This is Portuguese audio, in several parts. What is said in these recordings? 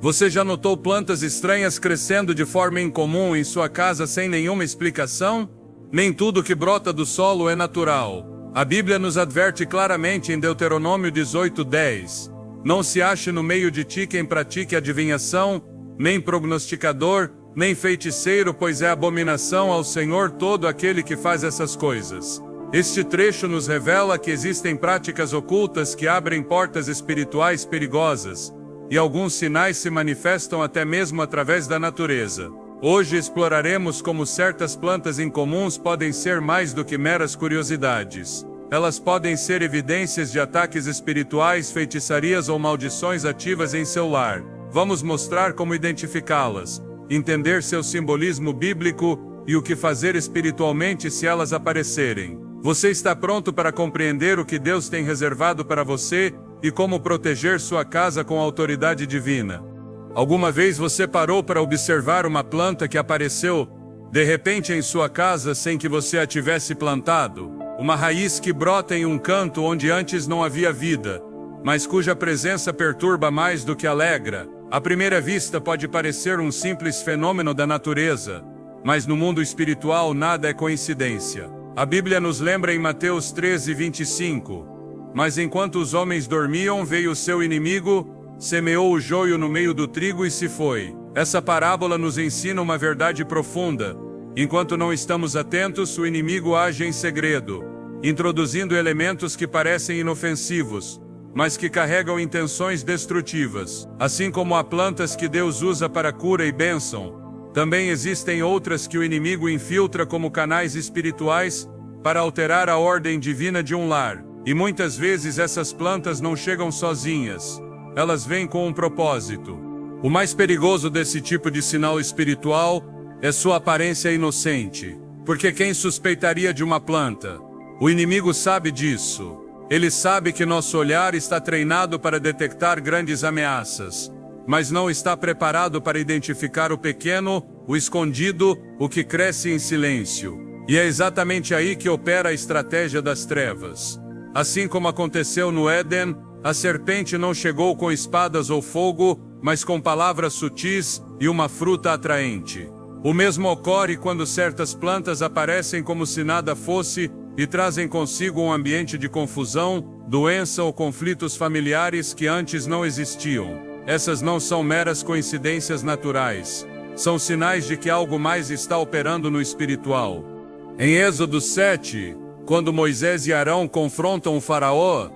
Você já notou plantas estranhas crescendo de forma incomum em sua casa sem nenhuma explicação? Nem tudo que brota do solo é natural. A Bíblia nos adverte claramente em Deuteronômio 18:10. Não se ache no meio de ti quem pratique adivinhação, nem prognosticador, nem feiticeiro, pois é abominação ao Senhor todo aquele que faz essas coisas. Este trecho nos revela que existem práticas ocultas que abrem portas espirituais perigosas, e alguns sinais se manifestam até mesmo através da natureza. Hoje exploraremos como certas plantas incomuns podem ser mais do que meras curiosidades. Elas podem ser evidências de ataques espirituais, feitiçarias ou maldições ativas em seu lar. Vamos mostrar como identificá-las, entender seu simbolismo bíblico e o que fazer espiritualmente se elas aparecerem. Você está pronto para compreender o que Deus tem reservado para você e como proteger sua casa com a autoridade divina? Alguma vez você parou para observar uma planta que apareceu de repente em sua casa sem que você a tivesse plantado? Uma raiz que brota em um canto onde antes não havia vida, mas cuja presença perturba mais do que alegra. À primeira vista pode parecer um simples fenômeno da natureza, mas no mundo espiritual nada é coincidência. A Bíblia nos lembra em Mateus 13:25. Mas enquanto os homens dormiam, veio o seu inimigo, semeou o joio no meio do trigo e se foi. Essa parábola nos ensina uma verdade profunda. Enquanto não estamos atentos, o inimigo age em segredo, introduzindo elementos que parecem inofensivos, mas que carregam intenções destrutivas. Assim como há plantas que Deus usa para cura e bênção, também existem outras que o inimigo infiltra como canais espirituais para alterar a ordem divina de um lar. E muitas vezes essas plantas não chegam sozinhas. Elas vêm com um propósito. O mais perigoso desse tipo de sinal espiritual é sua aparência inocente. Porque quem suspeitaria de uma planta? O inimigo sabe disso. Ele sabe que nosso olhar está treinado para detectar grandes ameaças, mas não está preparado para identificar o pequeno, o escondido, o que cresce em silêncio. E é exatamente aí que opera a estratégia das trevas. Assim como aconteceu no Éden, a serpente não chegou com espadas ou fogo, mas com palavras sutis e uma fruta atraente. O mesmo ocorre quando certas plantas aparecem como se nada fosse e trazem consigo um ambiente de confusão, doença ou conflitos familiares que antes não existiam. Essas não são meras coincidências naturais. São sinais de que algo mais está operando no espiritual. Em Êxodo 7, quando Moisés e Arão confrontam o faraó,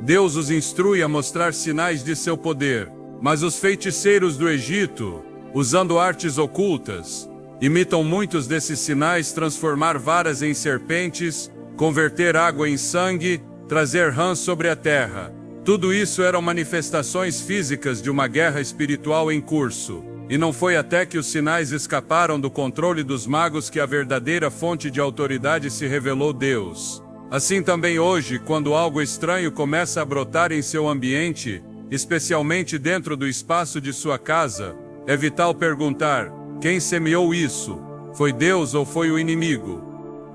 Deus os instrui a mostrar sinais de seu poder. Mas os feiticeiros do Egito, usando artes ocultas, imitam muitos desses sinais: transformar varas em serpentes, converter água em sangue, trazer rãs sobre a terra. Tudo isso eram manifestações físicas de uma guerra espiritual em curso. E não foi até que os sinais escaparam do controle dos magos que a verdadeira fonte de autoridade se revelou: Deus. Assim também hoje, quando algo estranho começa a brotar em seu ambiente, especialmente dentro do espaço de sua casa, é vital perguntar: quem semeou isso? Foi Deus ou foi o inimigo?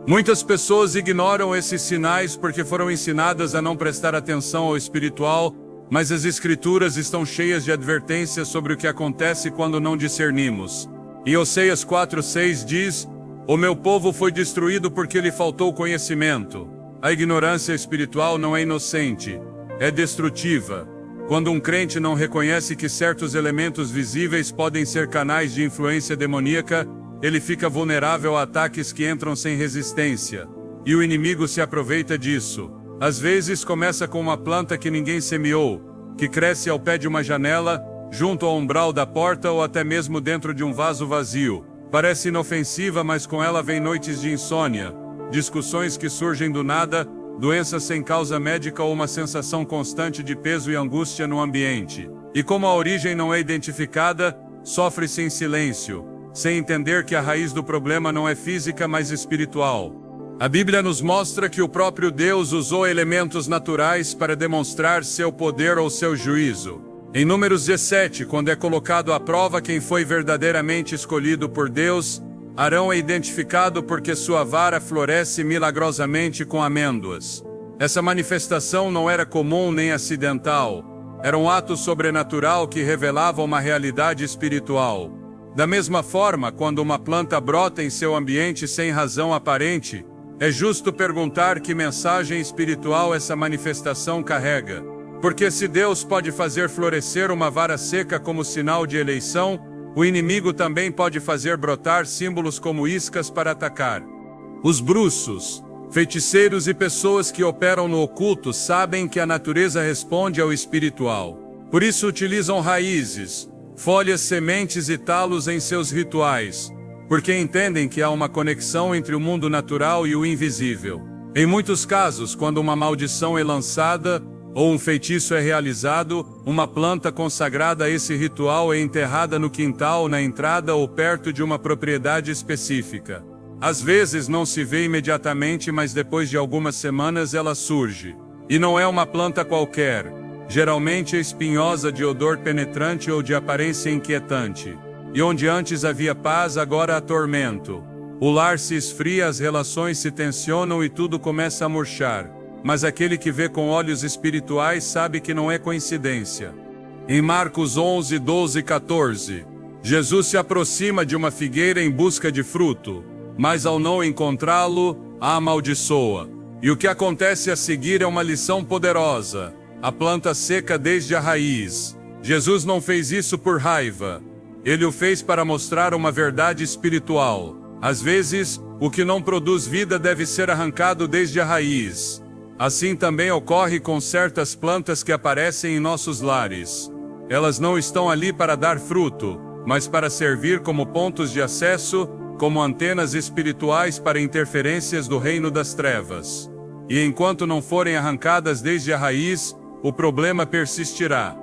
Muitas pessoas ignoram esses sinais porque foram ensinadas a não prestar atenção ao espiritual, mas as Escrituras estão cheias de advertências sobre o que acontece quando não discernimos. Em Oséias 4:6 diz: o meu povo foi destruído porque lhe faltou conhecimento. A ignorância espiritual não é inocente, é destrutiva. Quando um crente não reconhece que certos elementos visíveis podem ser canais de influência demoníaca, ele fica vulnerável a ataques que entram sem resistência. E o inimigo se aproveita disso. Às vezes começa com uma planta que ninguém semeou, que cresce ao pé de uma janela, junto ao umbral da porta ou até mesmo dentro de um vaso vazio. Parece inofensiva, mas com ela vem noites de insônia, discussões que surgem do nada, doenças sem causa médica ou uma sensação constante de peso e angústia no ambiente. E como a origem não é identificada, sofre-se em silêncio, sem entender que a raiz do problema não é física, mas espiritual. A Bíblia nos mostra que o próprio Deus usou elementos naturais para demonstrar seu poder ou seu juízo. Em Números 17, quando é colocado à prova quem foi verdadeiramente escolhido por Deus, Arão é identificado porque sua vara floresce milagrosamente com amêndoas. Essa manifestação não era comum nem acidental. Era um ato sobrenatural que revelava uma realidade espiritual. Da mesma forma, quando uma planta brota em seu ambiente sem razão aparente, é justo perguntar que mensagem espiritual essa manifestação carrega. Porque se Deus pode fazer florescer uma vara seca como sinal de eleição, o inimigo também pode fazer brotar símbolos como iscas para atacar. Os bruxos, feiticeiros e pessoas que operam no oculto sabem que a natureza responde ao espiritual. Por isso utilizam raízes, folhas, sementes e talos em seus rituais, porque entendem que há uma conexão entre o mundo natural e o invisível. Em muitos casos, quando uma maldição é lançada, ou um feitiço é realizado, uma planta consagrada a esse ritual é enterrada no quintal, na entrada ou perto de uma propriedade específica. Às vezes não se vê imediatamente, mas depois de algumas semanas ela surge. E não é uma planta qualquer. Geralmente é espinhosa, de odor penetrante ou de aparência inquietante. E onde antes havia paz, agora há tormento. O lar se esfria, as relações se tensionam e tudo começa a murchar. Mas aquele que vê com olhos espirituais sabe que não é coincidência. Em Marcos 11, 12 e 14, Jesus se aproxima de uma figueira em busca de fruto, mas ao não encontrá-lo, a amaldiçoa. E o que acontece a seguir é uma lição poderosa. A planta seca desde a raiz. Jesus não fez isso por raiva. Ele o fez para mostrar uma verdade espiritual. Às vezes, o que não produz vida deve ser arrancado desde a raiz. Assim também ocorre com certas plantas que aparecem em nossos lares. Elas não estão ali para dar fruto, mas para servir como pontos de acesso, como antenas espirituais para interferências do reino das trevas. E enquanto não forem arrancadas desde a raiz, o problema persistirá.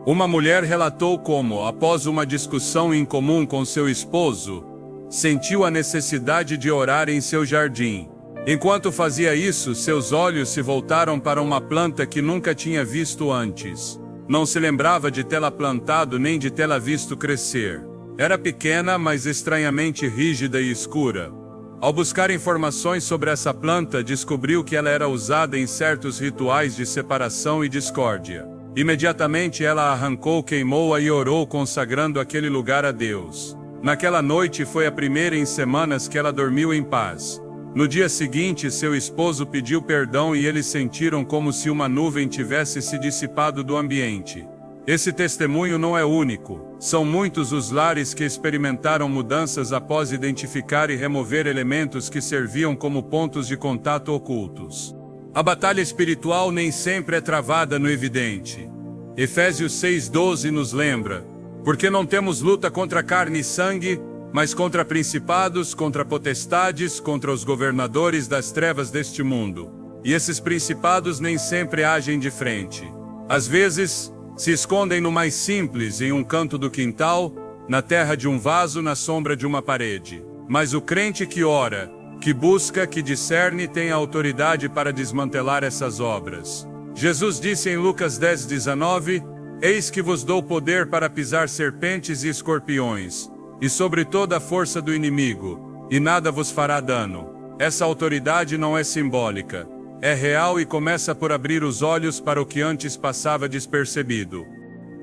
Uma mulher relatou como, após uma discussão incomum com seu esposo, sentiu a necessidade de orar em seu jardim. Enquanto fazia isso, seus olhos se voltaram para uma planta que nunca tinha visto antes. Não se lembrava de tê-la plantado nem de tê-la visto crescer. Era pequena, mas estranhamente rígida e escura. Ao buscar informações sobre essa planta, descobriu que ela era usada em certos rituais de separação e discórdia. Imediatamente ela a arrancou, queimou-a e orou, consagrando aquele lugar a Deus. Naquela noite foi a primeira em semanas que ela dormiu em paz. No dia seguinte, seu esposo pediu perdão e eles sentiram como se uma nuvem tivesse se dissipado do ambiente. Esse testemunho não é único. São muitos os lares que experimentaram mudanças após identificar e remover elementos que serviam como pontos de contato ocultos. A batalha espiritual nem sempre é travada no evidente. Efésios 6,12 nos lembra: porque não temos luta contra carne e sangue, mas contra principados, contra potestades, contra os governadores das trevas deste mundo. E esses principados nem sempre agem de frente. Às vezes, se escondem no mais simples, em um canto do quintal, na terra de um vaso, na sombra de uma parede. Mas o crente que ora, que busca, que discerne, tem a autoridade para desmantelar essas obras. Jesus disse em Lucas 10:19, eis que vos dou poder para pisar serpentes e escorpiões, e sobre toda a força do inimigo, e nada vos fará dano. Essa autoridade não é simbólica. É real e começa por abrir os olhos para o que antes passava despercebido.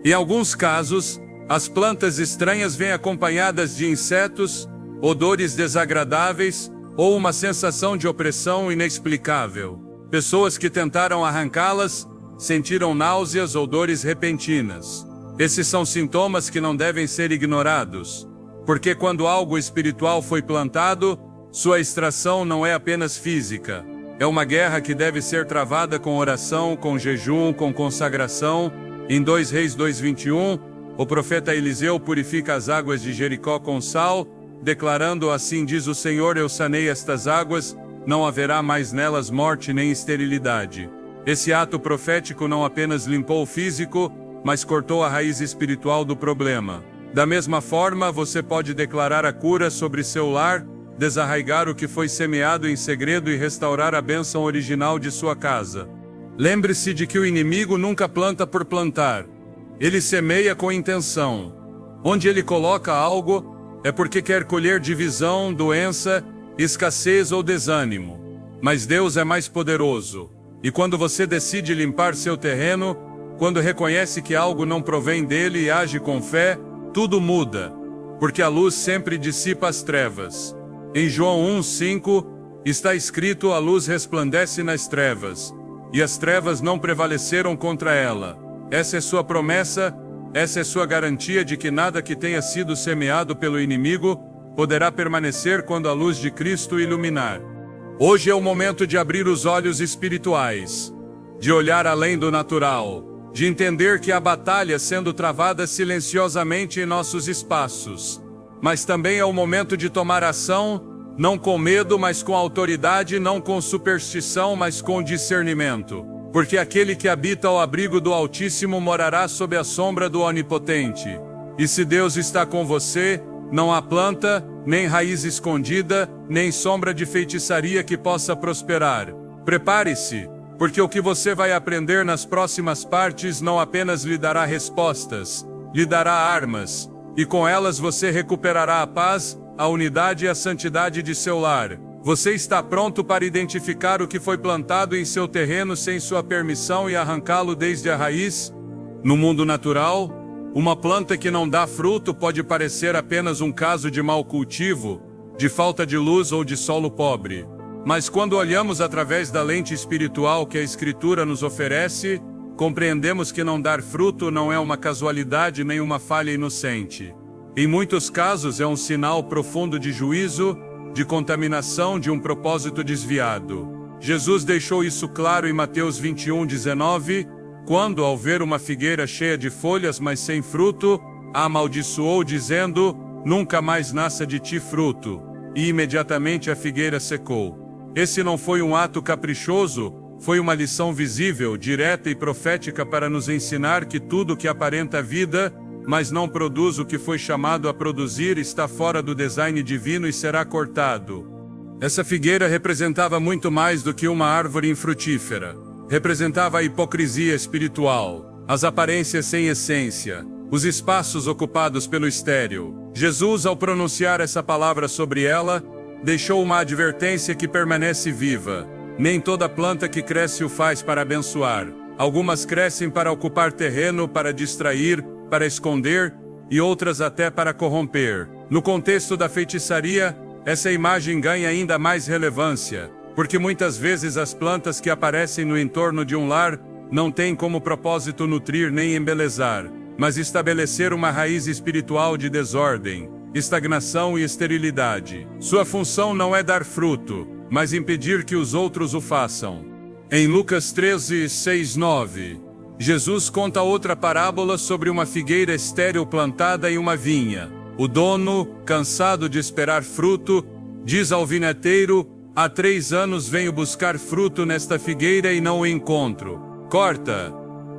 Em alguns casos, as plantas estranhas vêm acompanhadas de insetos, odores desagradáveis, ou uma sensação de opressão inexplicável. Pessoas que tentaram arrancá-las, sentiram náuseas ou dores repentinas. Esses são sintomas que não devem ser ignorados, porque quando algo espiritual foi plantado, sua extração não é apenas física. É uma guerra que deve ser travada com oração, com jejum, com consagração. Em 2 Reis 2:21, o profeta Eliseu purifica as águas de Jericó com sal, declarando: assim diz o Senhor, eu sanei estas águas, não haverá mais nelas morte nem esterilidade. Esse ato profético não apenas limpou o físico, mas cortou a raiz espiritual do problema. Da mesma forma, você pode declarar a cura sobre seu lar, desarraigar o que foi semeado em segredo e restaurar a bênção original de sua casa. Lembre-se de que o inimigo nunca planta por plantar. Ele semeia com intenção. Onde ele coloca algo, é porque quer colher divisão, doença, escassez ou desânimo. Mas Deus é mais poderoso. E quando você decide limpar seu terreno, Quando reconhece que algo não provém dele e age com fé, tudo muda, porque a luz sempre dissipa as trevas. Em João 1:5, está escrito: a luz resplandece nas trevas, e as trevas não prevaleceram contra ela. Essa é sua promessa, essa é sua garantia de que nada que tenha sido semeado pelo inimigo poderá permanecer quando a luz de Cristo iluminar. Hoje é o momento de abrir os olhos espirituais, de olhar além do natural, de entender que há batalha sendo travada silenciosamente em nossos espaços. Mas também é o momento de tomar ação, não com medo, mas com autoridade, não com superstição, mas com discernimento. Porque aquele que habita ao abrigo do Altíssimo morará sob a sombra do Onipotente. E se Deus está com você, não há planta, nem raiz escondida, nem sombra de feitiçaria que possa prosperar. Prepare-se, porque o que você vai aprender nas próximas partes não apenas lhe dará respostas, lhe dará armas, e com elas você recuperará a paz, a unidade e a santidade de seu lar. Você está pronto para identificar o que foi plantado em seu terreno sem sua permissão e arrancá-lo desde a raiz? No mundo natural, uma planta que não dá fruto pode parecer apenas um caso de mau cultivo, de falta de luz ou de solo pobre. Mas quando olhamos através da lente espiritual que a Escritura nos oferece, compreendemos que não dar fruto não é uma casualidade nem uma falha inocente. Em muitos casos é um sinal profundo de juízo, de contaminação, de um propósito desviado. Jesus deixou isso claro em Mateus 21:19, quando, ao ver uma figueira cheia de folhas, mas sem fruto, a amaldiçoou, dizendo: "Nunca mais nasça de ti fruto." E imediatamente a figueira secou. Esse não foi um ato caprichoso, foi uma lição visível, direta e profética para nos ensinar que tudo que aparenta vida, mas não produz o que foi chamado a produzir, está fora do design divino e será cortado. Essa figueira representava muito mais do que uma árvore infrutífera. Representava a hipocrisia espiritual, as aparências sem essência, os espaços ocupados pelo estéril. Jesus, ao pronunciar essa palavra sobre ela, deixou uma advertência que permanece viva. Nem toda planta que cresce o faz para abençoar. Algumas crescem para ocupar terreno, para distrair, para esconder, e outras até para corromper. No contexto da feitiçaria, essa imagem ganha ainda mais relevância, porque muitas vezes as plantas que aparecem no entorno de um lar não têm como propósito nutrir nem embelezar, mas estabelecer uma raiz espiritual de desordem, estagnação e esterilidade. Sua função não é dar fruto, mas impedir que os outros o façam. Em Lucas 13:6-9, Jesus conta outra parábola sobre uma figueira estéril plantada em uma vinha. O dono, cansado de esperar fruto, diz ao vinhateiro: "Há 3 anos venho buscar fruto nesta figueira e não o encontro. Corta,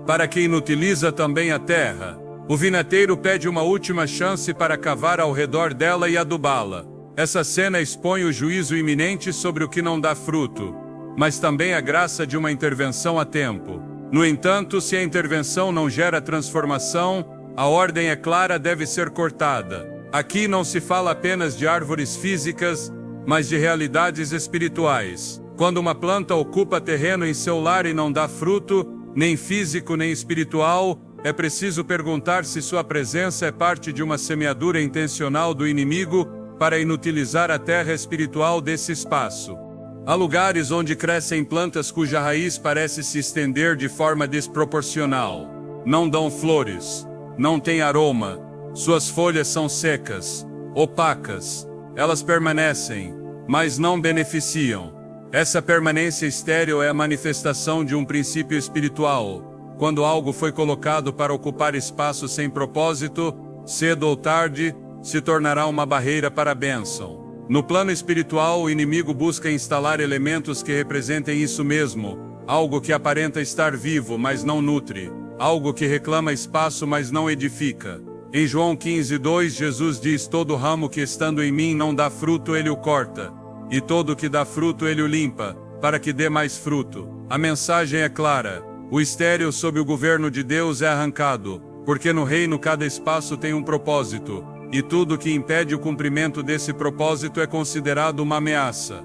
para que inutiliza também a terra." O vinhateiro pede uma última chance para cavar ao redor dela e adubá-la. Essa cena expõe o juízo iminente sobre o que não dá fruto, mas também a graça de uma intervenção a tempo. No entanto, se a intervenção não gera transformação, a ordem é clara: deve ser cortada. Aqui não se fala apenas de árvores físicas, mas de realidades espirituais. Quando uma planta ocupa terreno em seu lar e não dá fruto, nem físico nem espiritual, é preciso perguntar se sua presença é parte de uma semeadura intencional do inimigo para inutilizar a terra espiritual desse espaço. Há lugares onde crescem plantas cuja raiz parece se estender de forma desproporcional. Não dão flores, não têm aroma, suas folhas são secas, opacas. Elas permanecem, mas não beneficiam. Essa permanência estéril é a manifestação de um princípio espiritual. Quando algo foi colocado para ocupar espaço sem propósito, cedo ou tarde, se tornará uma barreira para a bênção. No plano espiritual, o inimigo busca instalar elementos que representem isso mesmo, algo que aparenta estar vivo, mas não nutre, algo que reclama espaço, mas não edifica. Em João 15:2, Jesus diz: "Todo ramo que estando em mim não dá fruto, ele o corta, e todo que dá fruto ele o limpa, para que dê mais fruto." A mensagem é clara: o estéril sob o governo de Deus é arrancado, porque no reino cada espaço tem um propósito, e tudo que impede o cumprimento desse propósito é considerado uma ameaça.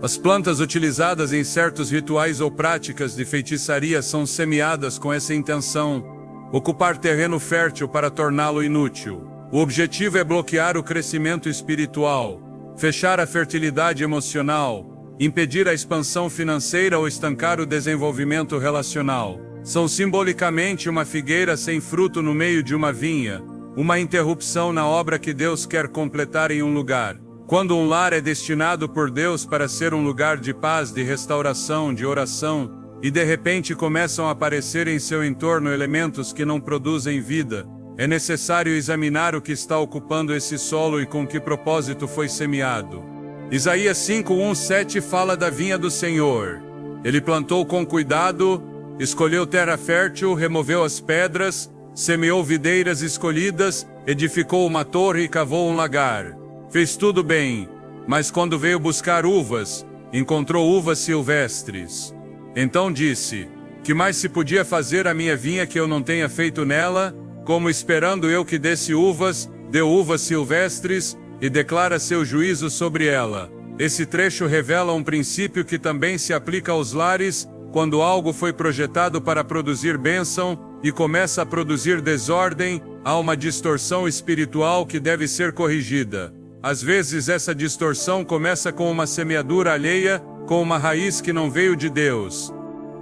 As plantas utilizadas em certos rituais ou práticas de feitiçaria são semeadas com essa intenção: ocupar terreno fértil para torná-lo inútil. O objetivo é bloquear o crescimento espiritual, fechar a fertilidade emocional, impedir a expansão financeira ou estancar o desenvolvimento relacional. São simbolicamente uma figueira sem fruto no meio de uma vinha, uma interrupção na obra que Deus quer completar em um lugar. Quando um lar é destinado por Deus para ser um lugar de paz, de restauração, de oração, e de repente começam a aparecer em seu entorno elementos que não produzem vida, é necessário examinar o que está ocupando esse solo e com que propósito foi semeado. Isaías 5:1-7 fala da vinha do Senhor. Ele plantou com cuidado, escolheu terra fértil, removeu as pedras, semeou videiras escolhidas, edificou uma torre e cavou um lagar. Fez tudo bem, mas quando veio buscar uvas, encontrou uvas silvestres. Então disse: que mais se podia fazer à minha vinha que eu não tenha feito nela? Como esperando eu que desse uvas, deu uvas silvestres, e declara seu juízo sobre ela. Esse trecho revela um princípio que também se aplica aos lares, quando algo foi projetado para produzir bênção, e começa a produzir desordem, há uma distorção espiritual que deve ser corrigida. Às vezes essa distorção começa com uma semeadura alheia, com uma raiz que não veio de Deus.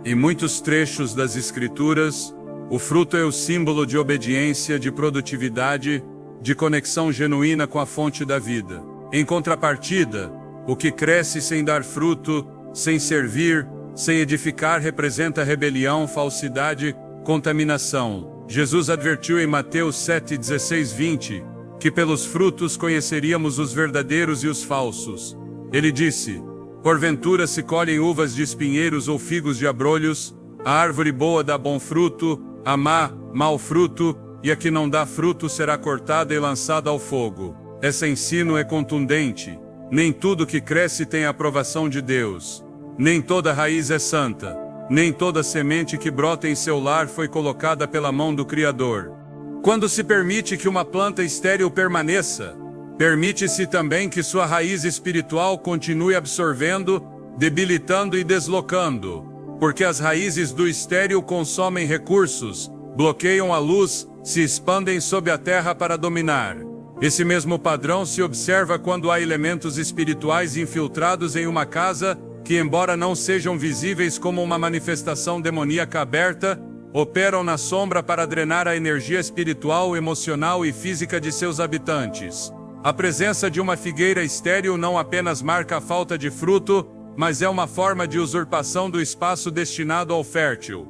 Em muitos trechos das Escrituras, o fruto é o símbolo de obediência, de produtividade, de conexão genuína com a fonte da vida. Em contrapartida, o que cresce sem dar fruto, sem servir, sem edificar representa rebelião, falsidade, contaminação. Jesus advertiu em Mateus 7:16-20, que pelos frutos conheceríamos os verdadeiros e os falsos. Ele disse: porventura se colhem uvas de espinheiros ou figos de abrolhos? A árvore boa dá bom fruto, a má, mau fruto, e a que não dá fruto será cortada e lançada ao fogo. Esse ensino é contundente. Nem tudo que cresce tem a aprovação de Deus. Nem toda raiz é santa. Nem toda semente que brota em seu lar foi colocada pela mão do Criador. Quando se permite que uma planta estéril permaneça, permite-se também que sua raiz espiritual continue absorvendo, debilitando e deslocando, porque as raízes do estéril consomem recursos, bloqueiam a luz, se expandem sob a terra para dominar. Esse mesmo padrão se observa quando há elementos espirituais infiltrados em uma casa que, embora não sejam visíveis como uma manifestação demoníaca aberta, operam na sombra para drenar a energia espiritual, emocional e física de seus habitantes. A presença de uma figueira estéril não apenas marca a falta de fruto, mas é uma forma de usurpação do espaço destinado ao fértil.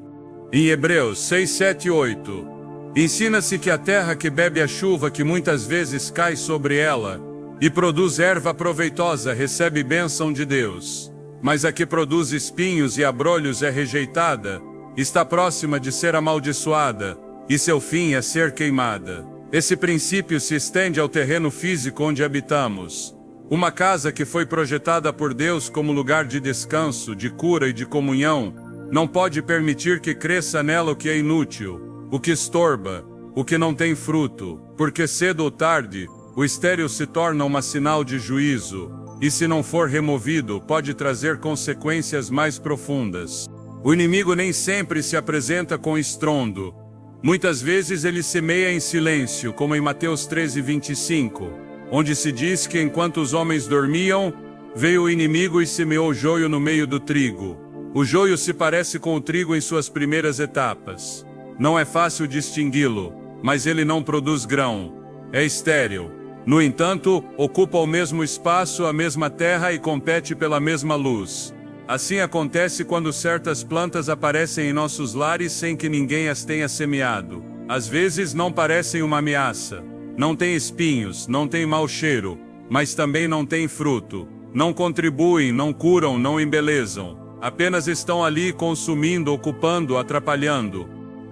Em Hebreus 6, 7 e 8, ensina-se que a terra que bebe a chuva que muitas vezes cai sobre ela, e produz erva proveitosa, recebe bênção de Deus. Mas a que produz espinhos e abrolhos é rejeitada, está próxima de ser amaldiçoada, e seu fim é ser queimada. Esse princípio se estende ao terreno físico onde habitamos. Uma casa que foi projetada por Deus como lugar de descanso, de cura e de comunhão, não pode permitir que cresça nela o que é inútil, o que estorba, o que não tem fruto, porque cedo ou tarde, o estéril se torna um sinal de juízo, e se não for removido, pode trazer consequências mais profundas. O inimigo nem sempre se apresenta com estrondo. Muitas vezes ele semeia em silêncio, como em Mateus 13:25, onde se diz que enquanto os homens dormiam, veio o inimigo e semeou joio no meio do trigo. O joio se parece com o trigo em suas primeiras etapas. Não é fácil distingui-lo, mas ele não produz grão. É estéril. No entanto, ocupa o mesmo espaço, a mesma terra e compete pela mesma luz. Assim acontece quando certas plantas aparecem em nossos lares sem que ninguém as tenha semeado. Às vezes não parecem uma ameaça. Não têm espinhos, não têm mau cheiro, mas também não têm fruto. Não contribuem, não curam, não embelezam. Apenas estão ali consumindo, ocupando, atrapalhando.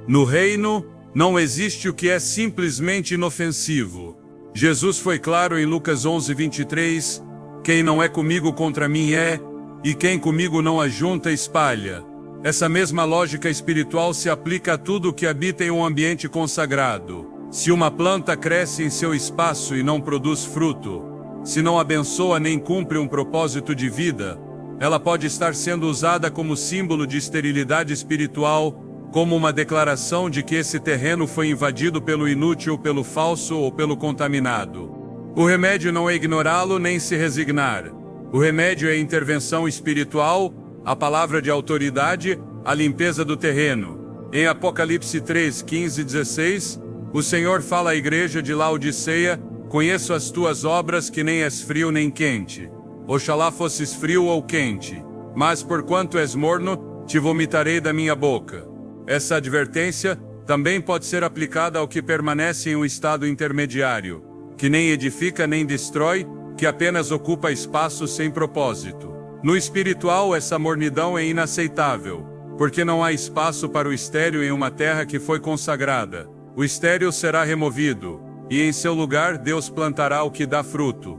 No reino, não existe o que é simplesmente inofensivo. Jesus foi claro em Lucas 11:23, quem não é comigo contra mim é, e quem comigo não ajunta espalha. Essa mesma lógica espiritual se aplica a tudo que habita em um ambiente consagrado. Se uma planta cresce em seu espaço e não produz fruto, se não abençoa nem cumpre um propósito de vida, Ela pode estar sendo usada como símbolo de esterilidade espiritual, como uma declaração de que esse terreno foi invadido pelo inútil, pelo falso ou pelo contaminado. O remédio não é ignorá-lo nem se resignar. O remédio é a intervenção espiritual, a palavra de autoridade, a limpeza do terreno. Em Apocalipse 3, 15 e 16, o Senhor fala à igreja de Laodiceia: conheço as tuas obras, que nem és frio nem quente. Oxalá fosses frio ou quente, mas porquanto és morno, te vomitarei da minha boca. Essa advertência também pode ser aplicada ao que permanece em um estado intermediário, que nem edifica nem destrói, que apenas ocupa espaço sem propósito. No espiritual, essa mornidão é inaceitável, porque não há espaço para o estéril em uma terra que foi consagrada. O estéril será removido, e em seu lugar Deus plantará o que dá fruto.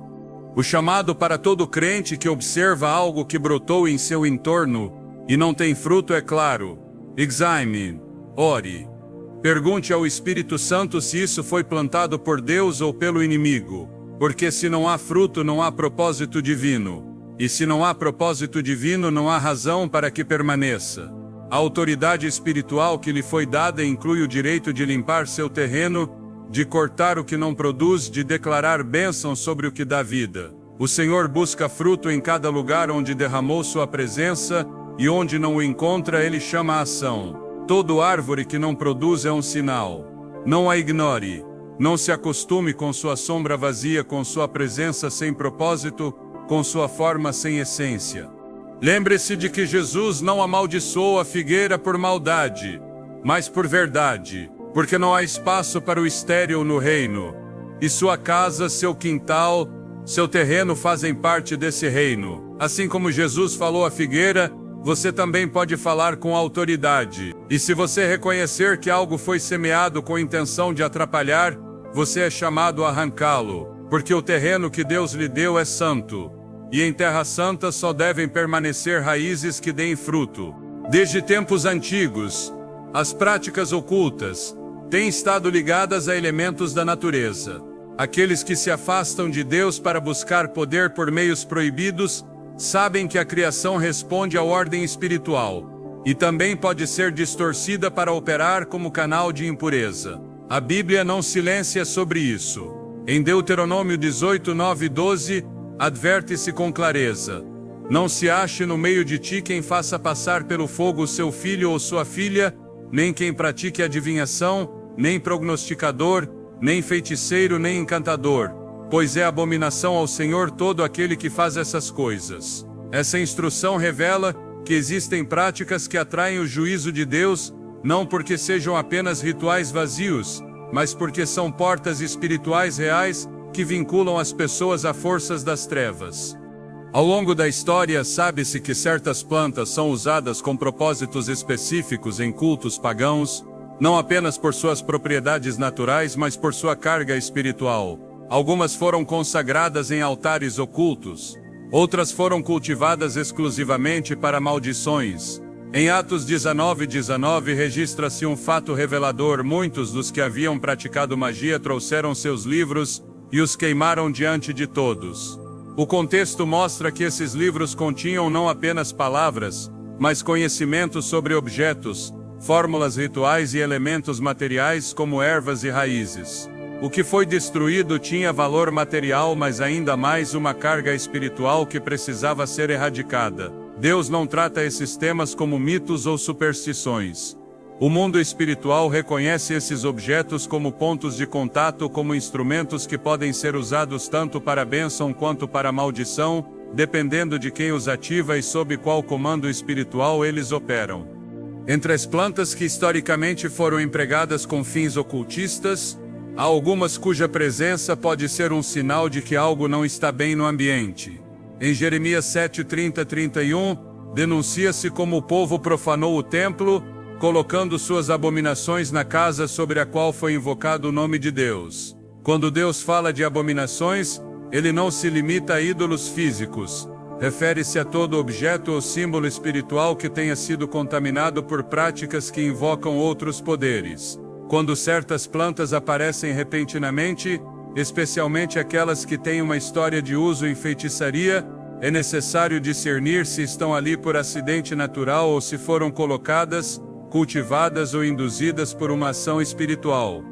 O chamado para todo crente que observa algo que brotou em seu entorno e não tem fruto é claro: examine, ore. Pergunte ao Espírito Santo se isso foi plantado por Deus ou pelo inimigo, porque se não há fruto, não há propósito divino. E se não há propósito divino, não há razão para que permaneça. A autoridade espiritual que lhe foi dada inclui o direito de limpar seu terreno, de cortar o que não produz, de declarar bênção sobre o que dá vida. O Senhor busca fruto em cada lugar onde derramou sua presença, e onde não o encontra, ele chama a ação. Todo árvore que não produz é um sinal. Não a ignore. Não se acostume com sua sombra vazia, com sua presença sem propósito, com sua forma sem essência. Lembre-se de que Jesus não amaldiçoou a figueira por maldade, mas por verdade, porque não há espaço para o estéril no reino. E sua casa, seu quintal, seu terreno fazem parte desse reino. Assim como Jesus falou à figueira, você também pode falar com autoridade. E se você reconhecer que algo foi semeado com intenção de atrapalhar, você é chamado a arrancá-lo, porque o terreno que Deus lhe deu é santo. E em terra santa só devem permanecer raízes que deem fruto. Desde tempos antigos, as práticas ocultas têm estado ligadas a elementos da natureza. Aqueles que se afastam de Deus para buscar poder por meios proibidos sabem que a criação responde à ordem espiritual, e também pode ser distorcida para operar como canal de impureza. A Bíblia não silencia sobre isso. Em Deuteronômio 18, 9 e 12, adverte-se com clareza: não se ache no meio de ti quem faça passar pelo fogo seu filho ou sua filha, nem quem pratique adivinhação, nem prognosticador, nem feiticeiro, nem encantador, pois é abominação ao Senhor todo aquele que faz essas coisas. Essa instrução revela que existem práticas que atraem o juízo de Deus, não porque sejam apenas rituais vazios, mas porque são portas espirituais reais que vinculam as pessoas a forças das trevas. Ao longo da história, sabe-se que certas plantas são usadas com propósitos específicos em cultos pagãos, não apenas por suas propriedades naturais, mas por sua carga espiritual. Algumas foram consagradas em altares ocultos, outras foram cultivadas exclusivamente para maldições. Em Atos 19:19 registra-se um fato revelador: muitos dos que haviam praticado magia trouxeram seus livros e os queimaram diante de todos. O contexto mostra que esses livros continham não apenas palavras, mas conhecimentos sobre objetos, fórmulas rituais e elementos materiais como ervas e raízes. O que foi destruído tinha valor material, mas ainda mais uma carga espiritual que precisava ser erradicada. Deus não trata esses temas como mitos ou superstições. O mundo espiritual reconhece esses objetos como pontos de contato, como instrumentos que podem ser usados tanto para bênção quanto para maldição, dependendo de quem os ativa e sob qual comando espiritual eles operam. Entre as plantas que historicamente foram empregadas com fins ocultistas, há algumas cuja presença pode ser um sinal de que algo não está bem no ambiente. Em Jeremias 7:30-31, denuncia-se como o povo profanou o templo, colocando suas abominações na casa sobre a qual foi invocado o nome de Deus. Quando Deus fala de abominações, ele não se limita a ídolos físicos. Refere-se a todo objeto ou símbolo espiritual que tenha sido contaminado por práticas que invocam outros poderes. Quando certas plantas aparecem repentinamente, especialmente aquelas que têm uma história de uso em feitiçaria, é necessário discernir se estão ali por acidente natural ou se foram colocadas, cultivadas ou induzidas por uma ação espiritual.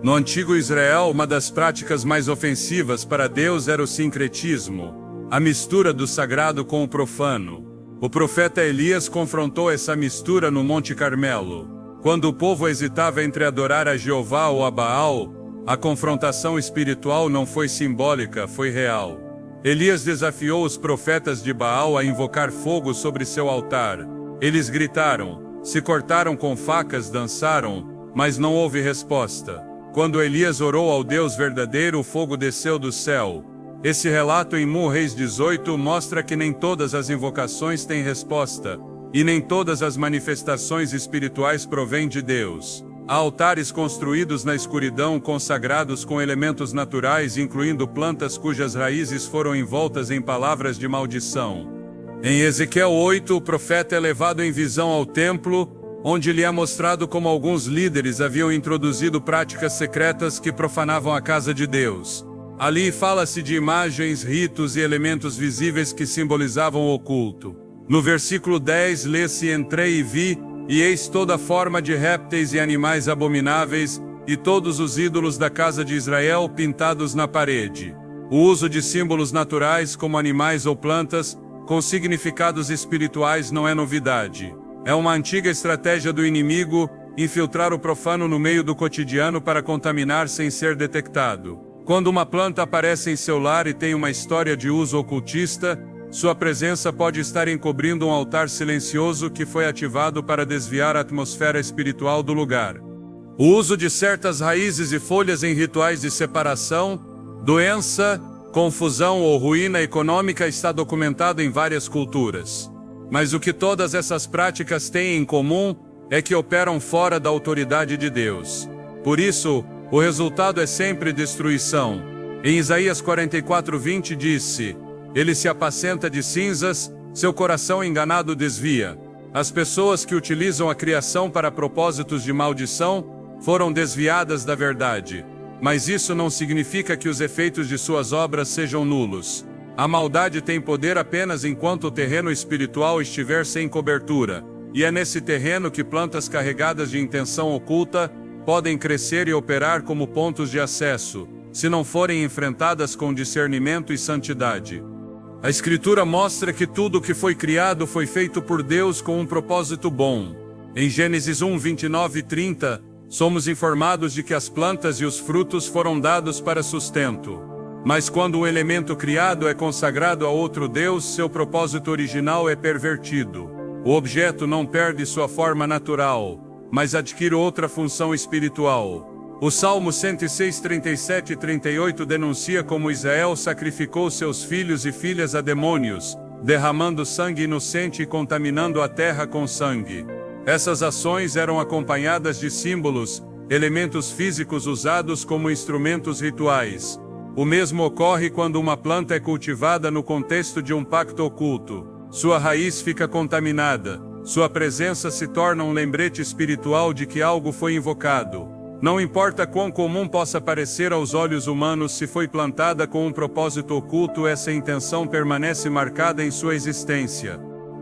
No antigo Israel, uma das práticas mais ofensivas para Deus era o sincretismo, a mistura do sagrado com o profano. O profeta Elias confrontou essa mistura no Monte Carmelo. Quando o povo hesitava entre adorar a Jeová ou a Baal, a confrontação espiritual não foi simbólica, foi real. Elias desafiou os profetas de Baal a invocar fogo sobre seu altar. Eles gritaram, se cortaram com facas, dançaram, mas não houve resposta. Quando Elias orou ao Deus verdadeiro, o fogo desceu do céu. Esse relato em 1 Reis 18 mostra que nem todas as invocações têm resposta, e nem todas as manifestações espirituais provêm de Deus. Há altares construídos na escuridão consagrados com elementos naturais, incluindo plantas cujas raízes foram envoltas em palavras de maldição. Em Ezequiel 8, o profeta é levado em visão ao templo, onde lhe é mostrado como alguns líderes haviam introduzido práticas secretas que profanavam a casa de Deus. Ali fala-se de imagens, ritos e elementos visíveis que simbolizavam o oculto. No versículo 10 lê-se: entrei e vi, e eis toda forma de répteis e animais abomináveis, e todos os ídolos da casa de Israel pintados na parede. O uso de símbolos naturais como animais ou plantas, com significados espirituais, não é novidade. É uma antiga estratégia do inimigo infiltrar o profano no meio do cotidiano para contaminar sem ser detectado. Quando uma planta aparece em seu lar e tem uma história de uso ocultista, sua presença pode estar encobrindo um altar silencioso que foi ativado para desviar a atmosfera espiritual do lugar. O uso de certas raízes e folhas em rituais de separação, doença, confusão ou ruína econômica está documentado em várias culturas. Mas o que todas essas práticas têm em comum é que operam fora da autoridade de Deus. Por isso, o resultado é sempre destruição. Em Isaías 44:20 disse: ele se apacenta de cinzas, seu coração enganado desvia. As pessoas que utilizam a criação para propósitos de maldição foram desviadas da verdade. Mas isso não significa que os efeitos de suas obras sejam nulos. A maldade tem poder apenas enquanto o terreno espiritual estiver sem cobertura, e é nesse terreno que plantas carregadas de intenção oculta podem crescer e operar como pontos de acesso, se não forem enfrentadas com discernimento e santidade. A Escritura mostra que tudo o que foi criado foi feito por Deus com um propósito bom. Em Gênesis 1, 29 e 30, somos informados de que as plantas e os frutos foram dados para sustento. Mas quando um elemento criado é consagrado a outro Deus, seu propósito original é pervertido. O objeto não perde sua forma natural, mas adquire outra função espiritual. O Salmo 106, 37 e 38 denuncia como Israel sacrificou seus filhos e filhas a demônios, derramando sangue inocente e contaminando a terra com sangue. Essas ações eram acompanhadas de símbolos, elementos físicos usados como instrumentos rituais. O mesmo ocorre quando uma planta é cultivada no contexto de um pacto oculto. Sua raiz fica contaminada, sua presença se torna um lembrete espiritual de que algo foi invocado. Não importa quão comum possa parecer aos olhos humanos, se foi plantada com um propósito oculto, essa intenção permanece marcada em sua existência.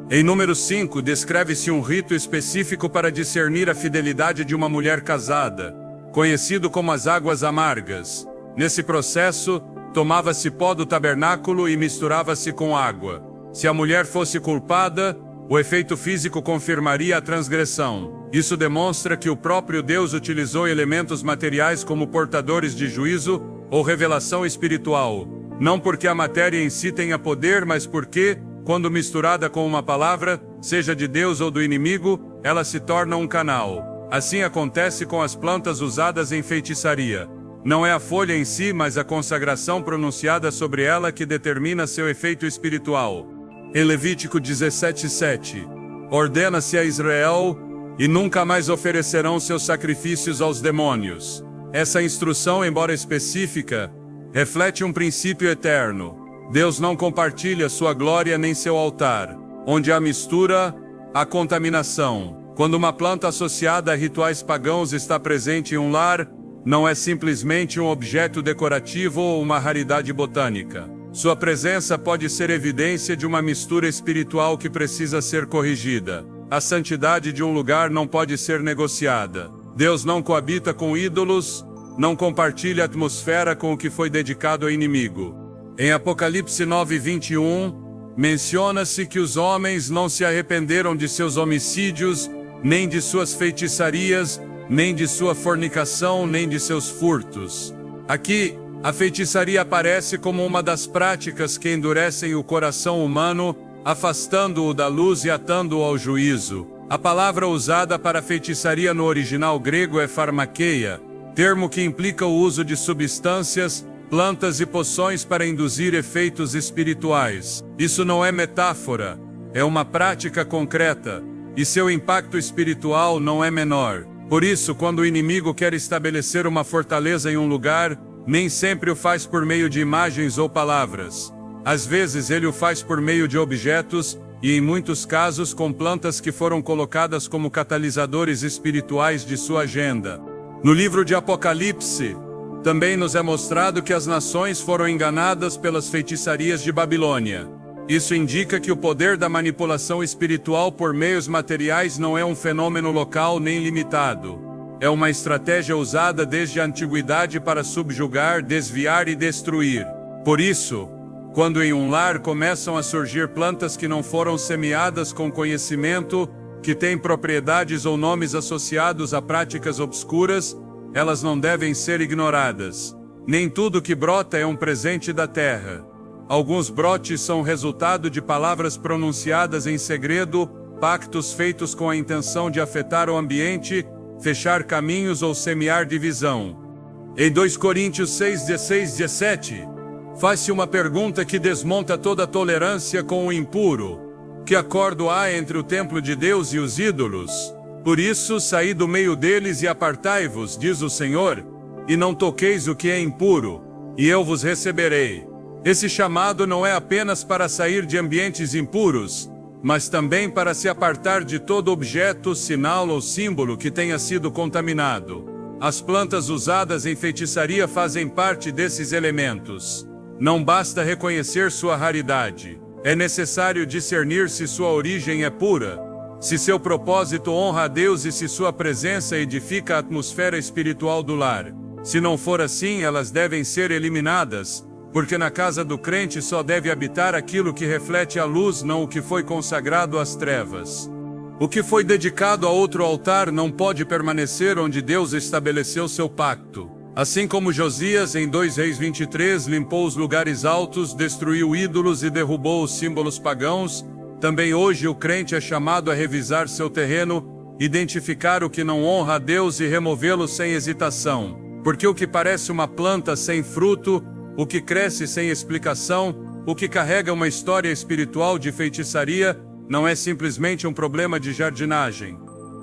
Em número 5, descreve-se um rito específico para discernir a fidelidade de uma mulher casada, conhecido como as águas amargas. Nesse processo, tomava-se pó do tabernáculo e misturava-se com água. Se a mulher fosse culpada, o efeito físico confirmaria a transgressão. Isso demonstra que o próprio Deus utilizou elementos materiais como portadores de juízo ou revelação espiritual. Não porque a matéria em si tenha poder, mas porque, quando misturada com uma palavra, seja de Deus ou do inimigo, ela se torna um canal. Assim acontece com as plantas usadas em feitiçaria. Não é a folha em si, mas a consagração pronunciada sobre ela que determina seu efeito espiritual. Em Levítico 17:7, ordena-se a Israel, e nunca mais oferecerão seus sacrifícios aos demônios. Essa instrução, embora específica, reflete um princípio eterno. Deus não compartilha sua glória nem seu altar. Onde há mistura, há contaminação. Quando uma planta associada a rituais pagãos está presente em um lar, não é simplesmente um objeto decorativo ou uma raridade botânica. Sua presença pode ser evidência de uma mistura espiritual que precisa ser corrigida. A santidade de um lugar não pode ser negociada. Deus não coabita com ídolos, não compartilha a atmosfera com o que foi dedicado ao inimigo. Em Apocalipse 9:21, menciona-se que os homens não se arrependeram de seus homicídios, nem de suas feitiçarias, nem de sua fornicação, nem de seus furtos. Aqui, a feitiçaria aparece como uma das práticas que endurecem o coração humano, afastando-o da luz e atando-o ao juízo. A palavra usada para feitiçaria no original grego é pharmakeia, termo que implica o uso de substâncias, plantas e poções para induzir efeitos espirituais. Isso não é metáfora, é uma prática concreta, e seu impacto espiritual não é menor. Por isso, quando o inimigo quer estabelecer uma fortaleza em um lugar, nem sempre o faz por meio de imagens ou palavras. Às vezes ele o faz por meio de objetos, e em muitos casos com plantas que foram colocadas como catalisadores espirituais de sua agenda. No livro de Apocalipse, também nos é mostrado que as nações foram enganadas pelas feitiçarias de Babilônia. Isso indica que o poder da manipulação espiritual por meios materiais não é um fenômeno local nem limitado. É uma estratégia usada desde a antiguidade para subjugar, desviar e destruir. Por isso, quando em um lar começam a surgir plantas que não foram semeadas com conhecimento, que têm propriedades ou nomes associados a práticas obscuras, elas não devem ser ignoradas. Nem tudo que brota é um presente da terra. Alguns brotes são resultado de palavras pronunciadas em segredo, pactos feitos com a intenção de afetar o ambiente, fechar caminhos ou semear divisão. Em 2 Coríntios 6:16-17, faz-se uma pergunta que desmonta toda tolerância com o impuro. Que acordo há entre o templo de Deus e os ídolos? Por isso, saí do meio deles e apartai-vos, diz o Senhor, e não toqueis o que é impuro, e eu vos receberei. Esse chamado não é apenas para sair de ambientes impuros, mas também para se apartar de todo objeto, sinal ou símbolo que tenha sido contaminado. As plantas usadas em feitiçaria fazem parte desses elementos. Não basta reconhecer sua raridade. É necessário discernir se sua origem é pura, se seu propósito honra a Deus e se sua presença edifica a atmosfera espiritual do lar. Se não for assim, elas devem ser eliminadas, porque na casa do crente só deve habitar aquilo que reflete a luz, não o que foi consagrado às trevas. O que foi dedicado a outro altar não pode permanecer onde Deus estabeleceu seu pacto. Assim como Josias, em 2 Reis 23, limpou os lugares altos, destruiu ídolos e derrubou os símbolos pagãos, também hoje o crente é chamado a revisar seu terreno, identificar o que não honra a Deus e removê-lo sem hesitação. Porque o que parece uma planta sem fruto, o que cresce sem explicação, o que carrega uma história espiritual de feitiçaria, não é simplesmente um problema de jardinagem.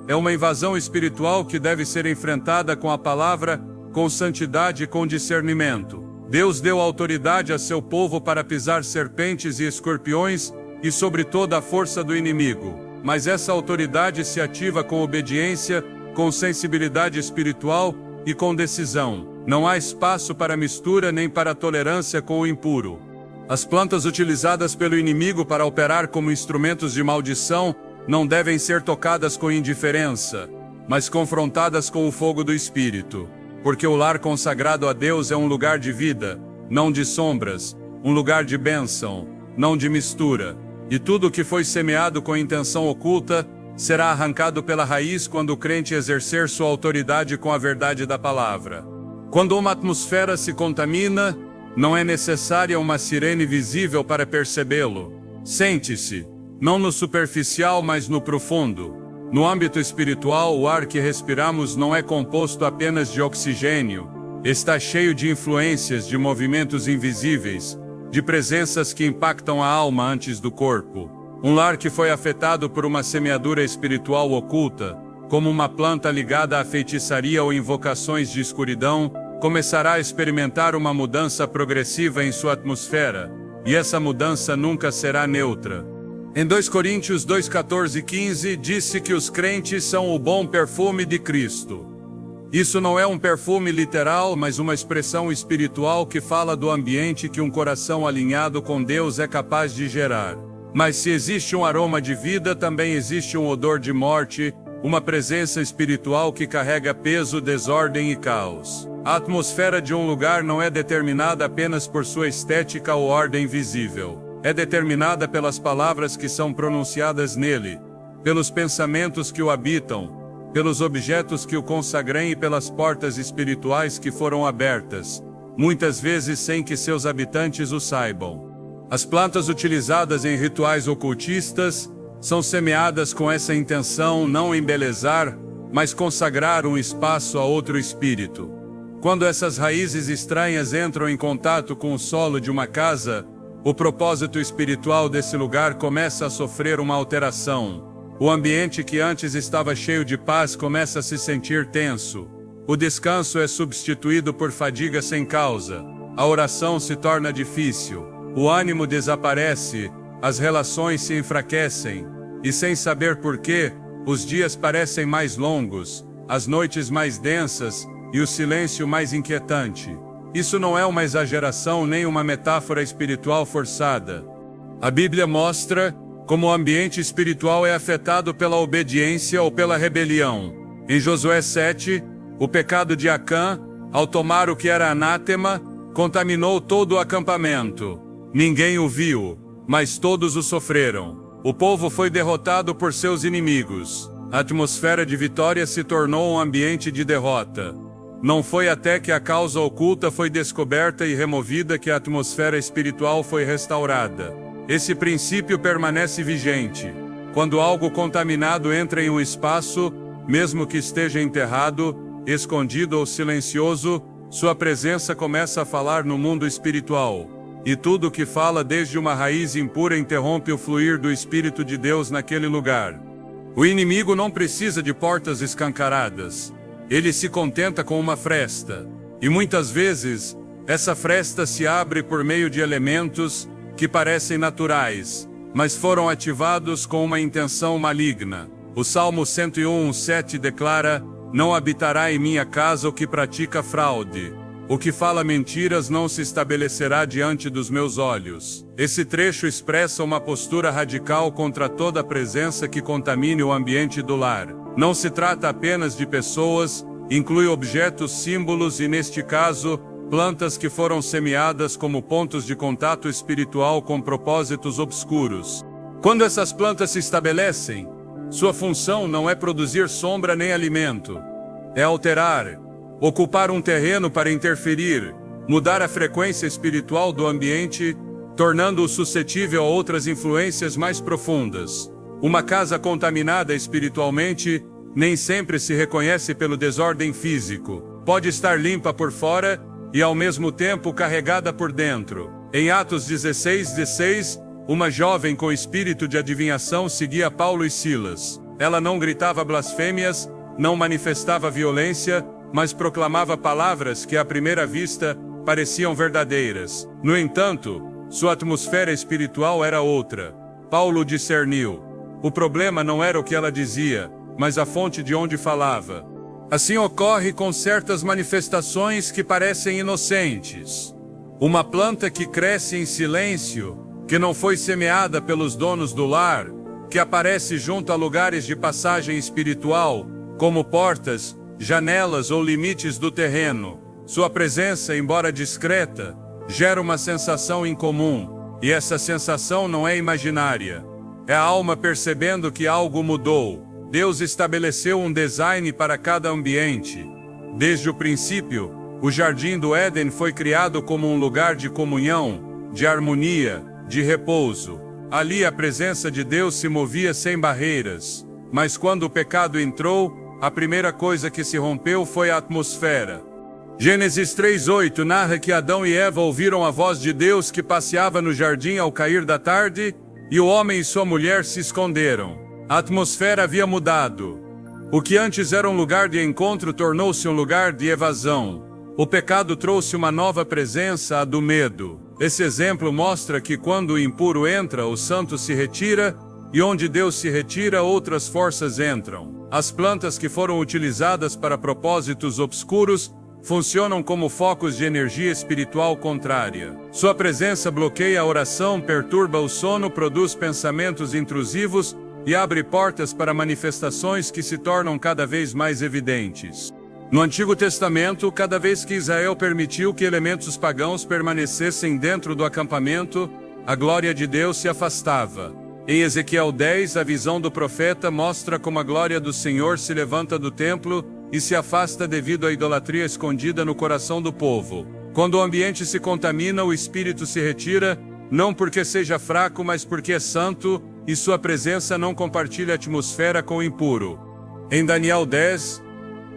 É uma invasão espiritual que deve ser enfrentada com a palavra, com santidade e com discernimento. Deus deu autoridade a seu povo para pisar serpentes e escorpiões e sobre toda a força do inimigo. Mas essa autoridade se ativa com obediência, com sensibilidade espiritual e com decisão. Não há espaço para mistura nem para tolerância com o impuro. As plantas utilizadas pelo inimigo para operar como instrumentos de maldição não devem ser tocadas com indiferença, mas confrontadas com o fogo do Espírito. Porque o lar consagrado a Deus é um lugar de vida, não de sombras, um lugar de bênção, não de mistura. E tudo o que foi semeado com intenção oculta será arrancado pela raiz quando o crente exercer sua autoridade com a verdade da palavra. Quando uma atmosfera se contamina, não é necessária uma sirene visível para percebê-lo. Sente-se, não no superficial, mas no profundo. No âmbito espiritual, o ar que respiramos não é composto apenas de oxigênio. Está cheio de influências, de movimentos invisíveis, de presenças que impactam a alma antes do corpo. Um lar que foi afetado por uma semeadura espiritual oculta, como uma planta ligada à feitiçaria ou invocações de escuridão, começará a experimentar uma mudança progressiva em sua atmosfera, e essa mudança nunca será neutra. Em 2 Coríntios 2:14-15, disse que os crentes são o bom perfume de Cristo. Isso não é um perfume literal, mas uma expressão espiritual que fala do ambiente que um coração alinhado com Deus é capaz de gerar. Mas se existe um aroma de vida, também existe um odor de morte, uma presença espiritual que carrega peso, desordem e caos. A atmosfera de um lugar não é determinada apenas por sua estética ou ordem visível. É determinada pelas palavras que são pronunciadas nele, pelos pensamentos que o habitam, pelos objetos que o consagram e pelas portas espirituais que foram abertas, muitas vezes sem que seus habitantes o saibam. As plantas utilizadas em rituais ocultistas são semeadas com essa intenção, não embelezar, mas consagrar um espaço a outro espírito. Quando essas raízes estranhas entram em contato com o solo de uma casa, o propósito espiritual desse lugar começa a sofrer uma alteração. O ambiente que antes estava cheio de paz começa a se sentir tenso. O descanso é substituído por fadiga sem causa. A oração se torna difícil. O ânimo desaparece, as relações se enfraquecem, e sem saber porquê, os dias parecem mais longos, as noites mais densas e o silêncio mais inquietante. Isso não é uma exageração nem uma metáfora espiritual forçada. A Bíblia mostra como o ambiente espiritual é afetado pela obediência ou pela rebelião. Em Josué 7, o pecado de Acã, ao tomar o que era anátema, contaminou todo o acampamento. Ninguém o viu, mas todos o sofreram. O povo foi derrotado por seus inimigos. A atmosfera de vitória se tornou um ambiente de derrota. Não foi até que a causa oculta foi descoberta e removida que a atmosfera espiritual foi restaurada. Esse princípio permanece vigente. Quando algo contaminado entra em um espaço, mesmo que esteja enterrado, escondido ou silencioso, sua presença começa a falar no mundo espiritual. E tudo que fala desde uma raiz impura interrompe o fluir do Espírito de Deus naquele lugar. O inimigo não precisa de portas escancaradas. Ele se contenta com uma fresta. E muitas vezes, essa fresta se abre por meio de elementos que parecem naturais, mas foram ativados com uma intenção maligna. O Salmo 101:7 declara: "Não habitará em minha casa o que pratica fraude. O que fala mentiras não se estabelecerá diante dos meus olhos." Esse trecho expressa uma postura radical contra toda presença que contamine o ambiente do lar. Não se trata apenas de pessoas, inclui objetos, símbolos e, neste caso, plantas que foram semeadas como pontos de contato espiritual com propósitos obscuros. Quando essas plantas se estabelecem, sua função não é produzir sombra nem alimento. É alterar, ocupar um terreno para interferir, mudar a frequência espiritual do ambiente, tornando-o suscetível a outras influências mais profundas. Uma casa contaminada espiritualmente nem sempre se reconhece pelo desordem físico. Pode estar limpa por fora e ao mesmo tempo carregada por dentro. Em Atos 16:16, uma jovem com espírito de adivinhação seguia Paulo e Silas. Ela não gritava blasfêmias, não manifestava violência, mas proclamava palavras que à primeira vista pareciam verdadeiras. No entanto, sua atmosfera espiritual era outra. Paulo discerniu. O problema não era o que ela dizia, mas a fonte de onde falava. Assim ocorre com certas manifestações que parecem inocentes. Uma planta que cresce em silêncio, que não foi semeada pelos donos do lar, que aparece junto a lugares de passagem espiritual, como portas, janelas ou limites do terreno. Sua presença, embora discreta, gera uma sensação incomum, e essa sensação não é imaginária. É a alma percebendo que algo mudou. Deus estabeleceu um design para cada ambiente. Desde o princípio, o Jardim do Éden foi criado como um lugar de comunhão, de harmonia, de repouso. Ali a presença de Deus se movia sem barreiras. Mas quando o pecado entrou, a primeira coisa que se rompeu foi a atmosfera. Gênesis 3:8 narra que Adão e Eva ouviram a voz de Deus que passeava no jardim ao cair da tarde, e o homem e sua mulher se esconderam. A atmosfera havia mudado. O que antes era um lugar de encontro tornou-se um lugar de evasão. O pecado trouxe uma nova presença, a do medo. Esse exemplo mostra que quando o impuro entra, o santo se retira, e onde Deus se retira, outras forças entram. As plantas que foram utilizadas para propósitos obscuros funcionam como focos de energia espiritual contrária. Sua presença bloqueia a oração, perturba o sono, produz pensamentos intrusivos e abre portas para manifestações que se tornam cada vez mais evidentes. No Antigo Testamento, cada vez que Israel permitiu que elementos pagãos permanecessem dentro do acampamento, a glória de Deus se afastava. Em Ezequiel 10, a visão do profeta mostra como a glória do Senhor se levanta do templo e se afasta devido à idolatria escondida no coração do povo. Quando o ambiente se contamina, o espírito se retira, não porque seja fraco, mas porque é santo, e sua presença não compartilha a atmosfera com o impuro. Em Daniel 10,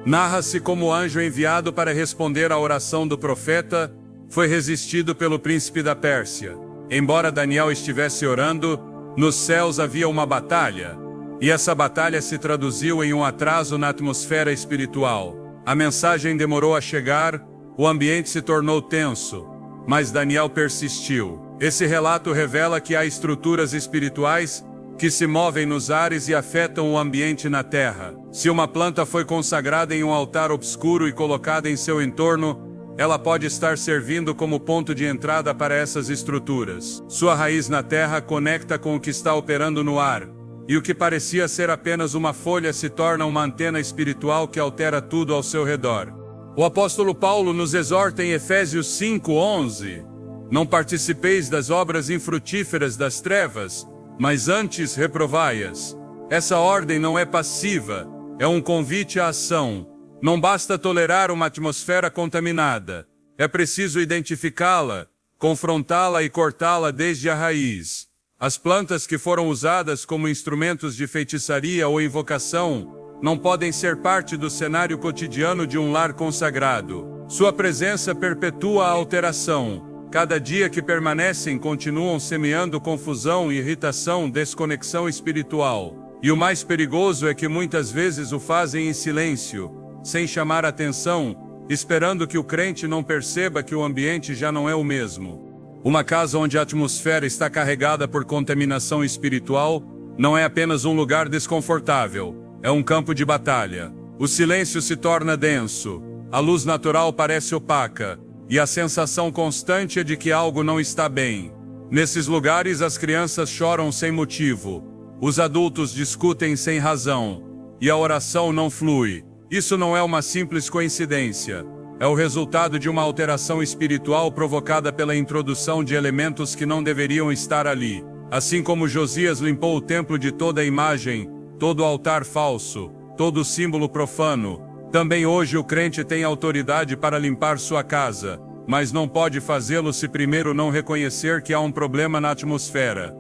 narra-se como o anjo enviado para responder à oração do profeta foi resistido pelo príncipe da Pérsia. Embora Daniel estivesse orando, nos céus havia uma batalha, e essa batalha se traduziu em um atraso na atmosfera espiritual. A mensagem demorou a chegar, o ambiente se tornou tenso, mas Daniel persistiu. Esse relato revela que há estruturas espirituais que se movem nos ares e afetam o ambiente na terra. Se uma planta foi consagrada em um altar obscuro e colocada em seu entorno, ela pode estar servindo como ponto de entrada para essas estruturas. Sua raiz na terra conecta com o que está operando no ar, e o que parecia ser apenas uma folha se torna uma antena espiritual que altera tudo ao seu redor. O apóstolo Paulo nos exorta em Efésios 5:11: Não participeis das obras infrutíferas das trevas, mas antes reprovai-as. Essa ordem não é passiva, é um convite à ação. Não basta tolerar uma atmosfera contaminada. É preciso identificá-la, confrontá-la e cortá-la desde a raiz. As plantas que foram usadas como instrumentos de feitiçaria ou invocação não podem ser parte do cenário cotidiano de um lar consagrado. Sua presença perpetua a alteração. Cada dia que permanecem continuam semeando confusão, irritação, desconexão espiritual. E o mais perigoso é que muitas vezes o fazem em silêncio, sem chamar atenção, esperando que o crente não perceba que o ambiente já não é o mesmo. Uma casa onde a atmosfera está carregada por contaminação espiritual não é apenas um lugar desconfortável, é um campo de batalha. O silêncio se torna denso, a luz natural parece opaca, e a sensação constante é de que algo não está bem. Nesses lugares as crianças choram sem motivo, os adultos discutem sem razão, e a oração não flui. Isso não é uma simples coincidência. É o resultado de uma alteração espiritual provocada pela introdução de elementos que não deveriam estar ali. Assim como Josias limpou o templo de toda imagem, todo altar falso, todo símbolo profano, também hoje o crente tem autoridade para limpar sua casa, mas não pode fazê-lo se primeiro não reconhecer que há um problema na atmosfera.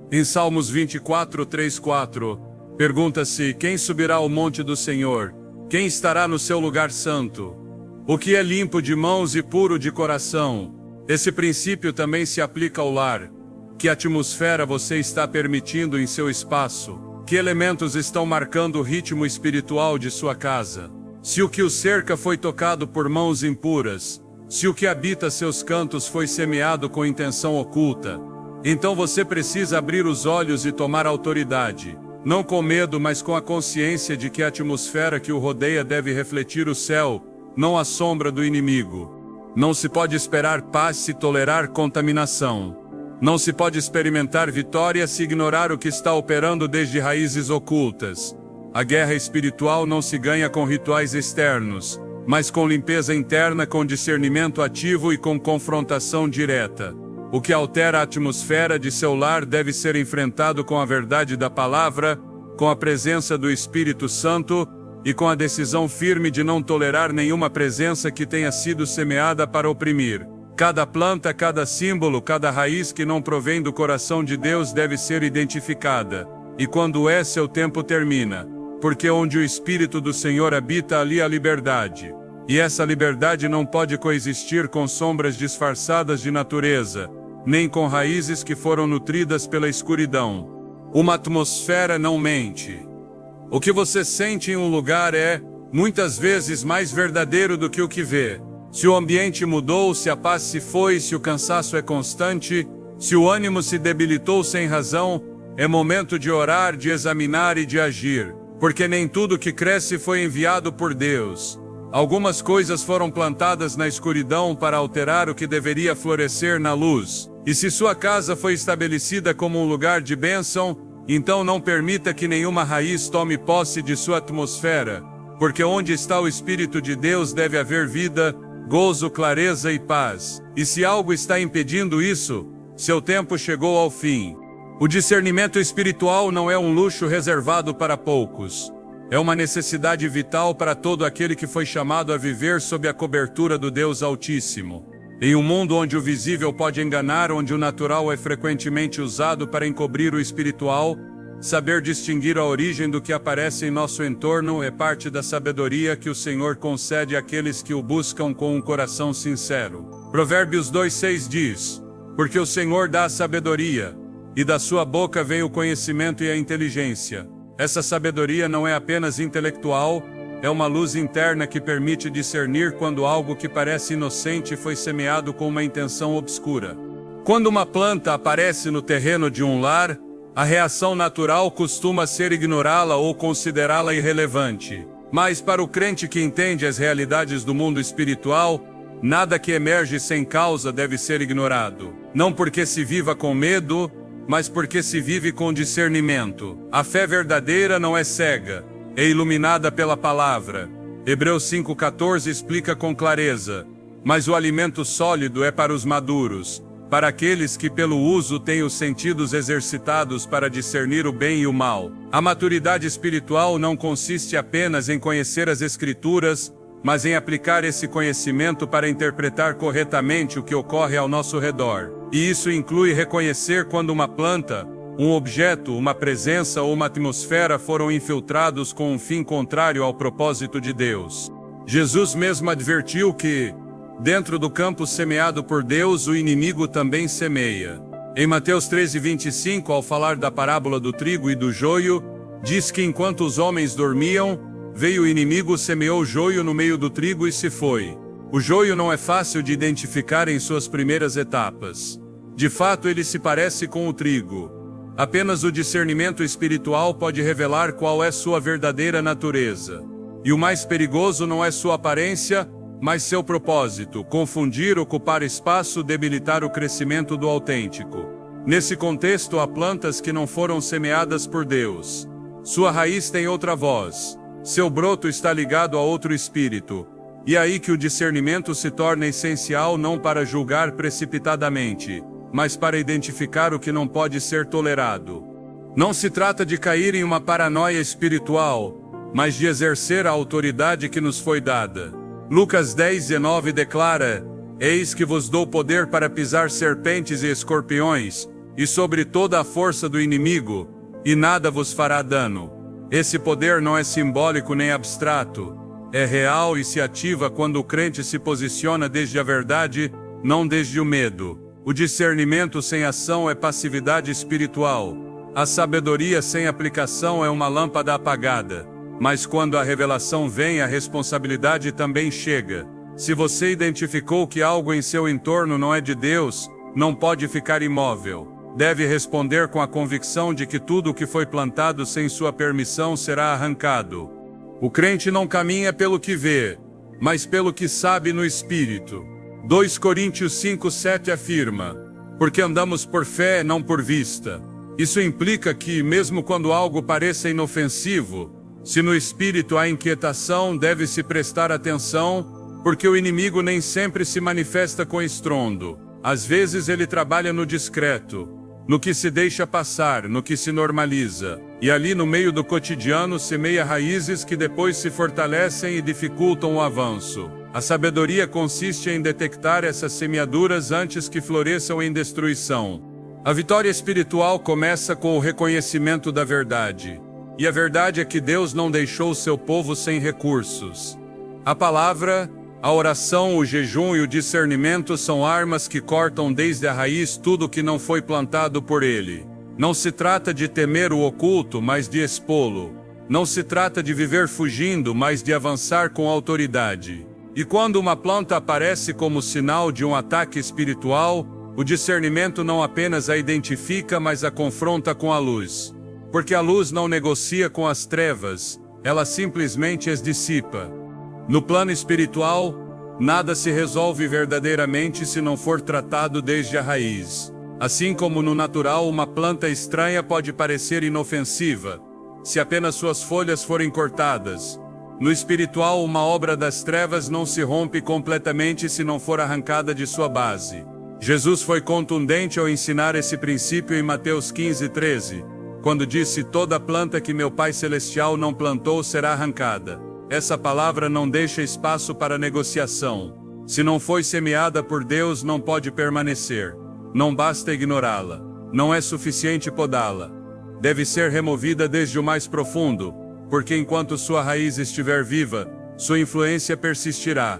Em Salmos 24, 3-4, pergunta-se: quem subirá ao monte do Senhor? Quem estará no seu lugar santo? O que é limpo de mãos e puro de coração? Esse princípio também se aplica ao lar. Que atmosfera você está permitindo em seu espaço? Que elementos estão marcando o ritmo espiritual de sua casa? Se o que o cerca foi tocado por mãos impuras, se o que habita seus cantos foi semeado com intenção oculta, então você precisa abrir os olhos e tomar autoridade. Não com medo, mas com a consciência de que a atmosfera que o rodeia deve refletir o céu, não a sombra do inimigo. Não se pode esperar paz se tolerar contaminação. Não se pode experimentar vitória se ignorar o que está operando desde raízes ocultas. A guerra espiritual não se ganha com rituais externos, mas com limpeza interna, com discernimento ativo e com confrontação direta. O que altera a atmosfera de seu lar deve ser enfrentado com a verdade da palavra, com a presença do Espírito Santo e com a decisão firme de não tolerar nenhuma presença que tenha sido semeada para oprimir. Cada planta, cada símbolo, cada raiz que não provém do coração de Deus deve ser identificada. E quando é, seu tempo termina. Porque onde o Espírito do Senhor habita, ali há liberdade. E essa liberdade não pode coexistir com sombras disfarçadas de natureza, nem com raízes que foram nutridas pela escuridão. Uma atmosfera não mente. O que você sente em um lugar é, muitas vezes, mais verdadeiro do que o que vê. Se o ambiente mudou, se a paz se foi, se o cansaço é constante, se o ânimo se debilitou sem razão, é momento de orar, de examinar e de agir. porque nem tudo que cresce foi enviado por Deus. Algumas coisas foram plantadas na escuridão para alterar o que deveria florescer na luz. E se sua casa foi estabelecida como um lugar de bênção, então não permita que nenhuma raiz tome posse de sua atmosfera, porque onde está o Espírito de Deus deve haver vida, gozo, clareza e paz. E se algo está impedindo isso, seu tempo chegou ao fim. O discernimento espiritual não é um luxo reservado para poucos. É uma necessidade vital para todo aquele que foi chamado a viver sob a cobertura do Deus Altíssimo. Em um mundo onde o visível pode enganar, onde o natural é frequentemente usado para encobrir o espiritual, saber distinguir a origem do que aparece em nosso entorno é parte da sabedoria que o Senhor concede àqueles que o buscam com um coração sincero. Provérbios 2:6 diz: porque o Senhor dá a sabedoria, e da sua boca vem o conhecimento e a inteligência. Essa sabedoria não é apenas intelectual, é uma luz interna que permite discernir quando algo que parece inocente foi semeado com uma intenção obscura. Quando uma planta aparece no terreno de um lar, a reação natural costuma ser ignorá-la ou considerá-la irrelevante. Mas para o crente que entende as realidades do mundo espiritual, nada que emerge sem causa deve ser ignorado. Não porque se viva com medo, mas porque se vive com discernimento. A fé verdadeira não é cega, é iluminada pela palavra. Hebreus 5:14 explica com clareza: mas o alimento sólido é para os maduros, para aqueles que pelo uso têm os sentidos exercitados para discernir o bem e o mal. A maturidade espiritual não consiste apenas em conhecer as Escrituras, mas em aplicar esse conhecimento para interpretar corretamente o que ocorre ao nosso redor. E isso inclui reconhecer quando uma planta, um objeto, uma presença ou uma atmosfera foram infiltrados com um fim contrário ao propósito de Deus. Jesus mesmo advertiu que, dentro do campo semeado por Deus, o inimigo também semeia. Em Mateus 13:25, ao falar da parábola do trigo e do joio, diz que enquanto os homens dormiam, veio o inimigo, semeou joio no meio do trigo e se foi. O joio não é fácil de identificar em suas primeiras etapas. De fato, ele se parece com o trigo. Apenas o discernimento espiritual pode revelar qual é sua verdadeira natureza. E o mais perigoso não é sua aparência, mas seu propósito: confundir, ocupar espaço, debilitar o crescimento do autêntico. Nesse contexto, há plantas que não foram semeadas por Deus. Sua raiz tem outra voz. Seu broto está ligado a outro espírito. E é aí que o discernimento se torna essencial, não para julgar precipitadamente, mas para identificar o que não pode ser tolerado. Não se trata de cair em uma paranoia espiritual, mas de exercer a autoridade que nos foi dada. Lucas 10:19 declara: eis que vos dou poder para pisar serpentes e escorpiões, e sobre toda a força do inimigo, e nada vos fará dano. Esse poder não é simbólico nem abstrato, é real e se ativa quando o crente se posiciona desde a verdade, não desde o medo. O discernimento sem ação é passividade espiritual. A sabedoria sem aplicação é uma lâmpada apagada. Mas quando a revelação vem, a responsabilidade também chega. Se você identificou que algo em seu entorno não é de Deus, não pode ficar imóvel. Deve responder com a convicção de que tudo o que foi plantado sem sua permissão será arrancado. O crente não caminha pelo que vê, mas pelo que sabe no Espírito. 2 Coríntios 5:7 afirma: porque andamos por fé, não por vista. Isso implica que, mesmo quando algo pareça inofensivo, se no Espírito há inquietação, deve-se prestar atenção, porque o inimigo nem sempre se manifesta com estrondo. Às vezes ele trabalha no discreto, no que se deixa passar, no que se normaliza. E ali no meio do cotidiano semeia raízes que depois se fortalecem e dificultam o avanço. A sabedoria consiste em detectar essas semeaduras antes que floresçam em destruição. A vitória espiritual começa com o reconhecimento da verdade. E a verdade é que Deus não deixou seu povo sem recursos. A palavra, a oração, o jejum e o discernimento são armas que cortam desde a raiz tudo que não foi plantado por Ele. Não se trata de temer o oculto, mas de expô-lo. Não se trata de viver fugindo, mas de avançar com autoridade. E quando uma planta aparece como sinal de um ataque espiritual, o discernimento não apenas a identifica, mas a confronta com a luz. porque a luz não negocia com as trevas, ela simplesmente as dissipa. No plano espiritual, nada se resolve verdadeiramente se não for tratado desde a raiz. Assim como no natural uma planta estranha pode parecer inofensiva, se apenas suas folhas forem cortadas. No espiritual, uma obra das trevas não se rompe completamente se não for arrancada de sua base. Jesus foi contundente ao ensinar esse princípio em Mateus 15:13, quando disse: toda planta que meu Pai Celestial não plantou será arrancada. Essa palavra não deixa espaço para negociação. Se não foi semeada por Deus, não pode permanecer. Não basta ignorá-la. Não é suficiente podá-la. Deve ser removida desde o mais profundo, porque enquanto sua raiz estiver viva, sua influência persistirá.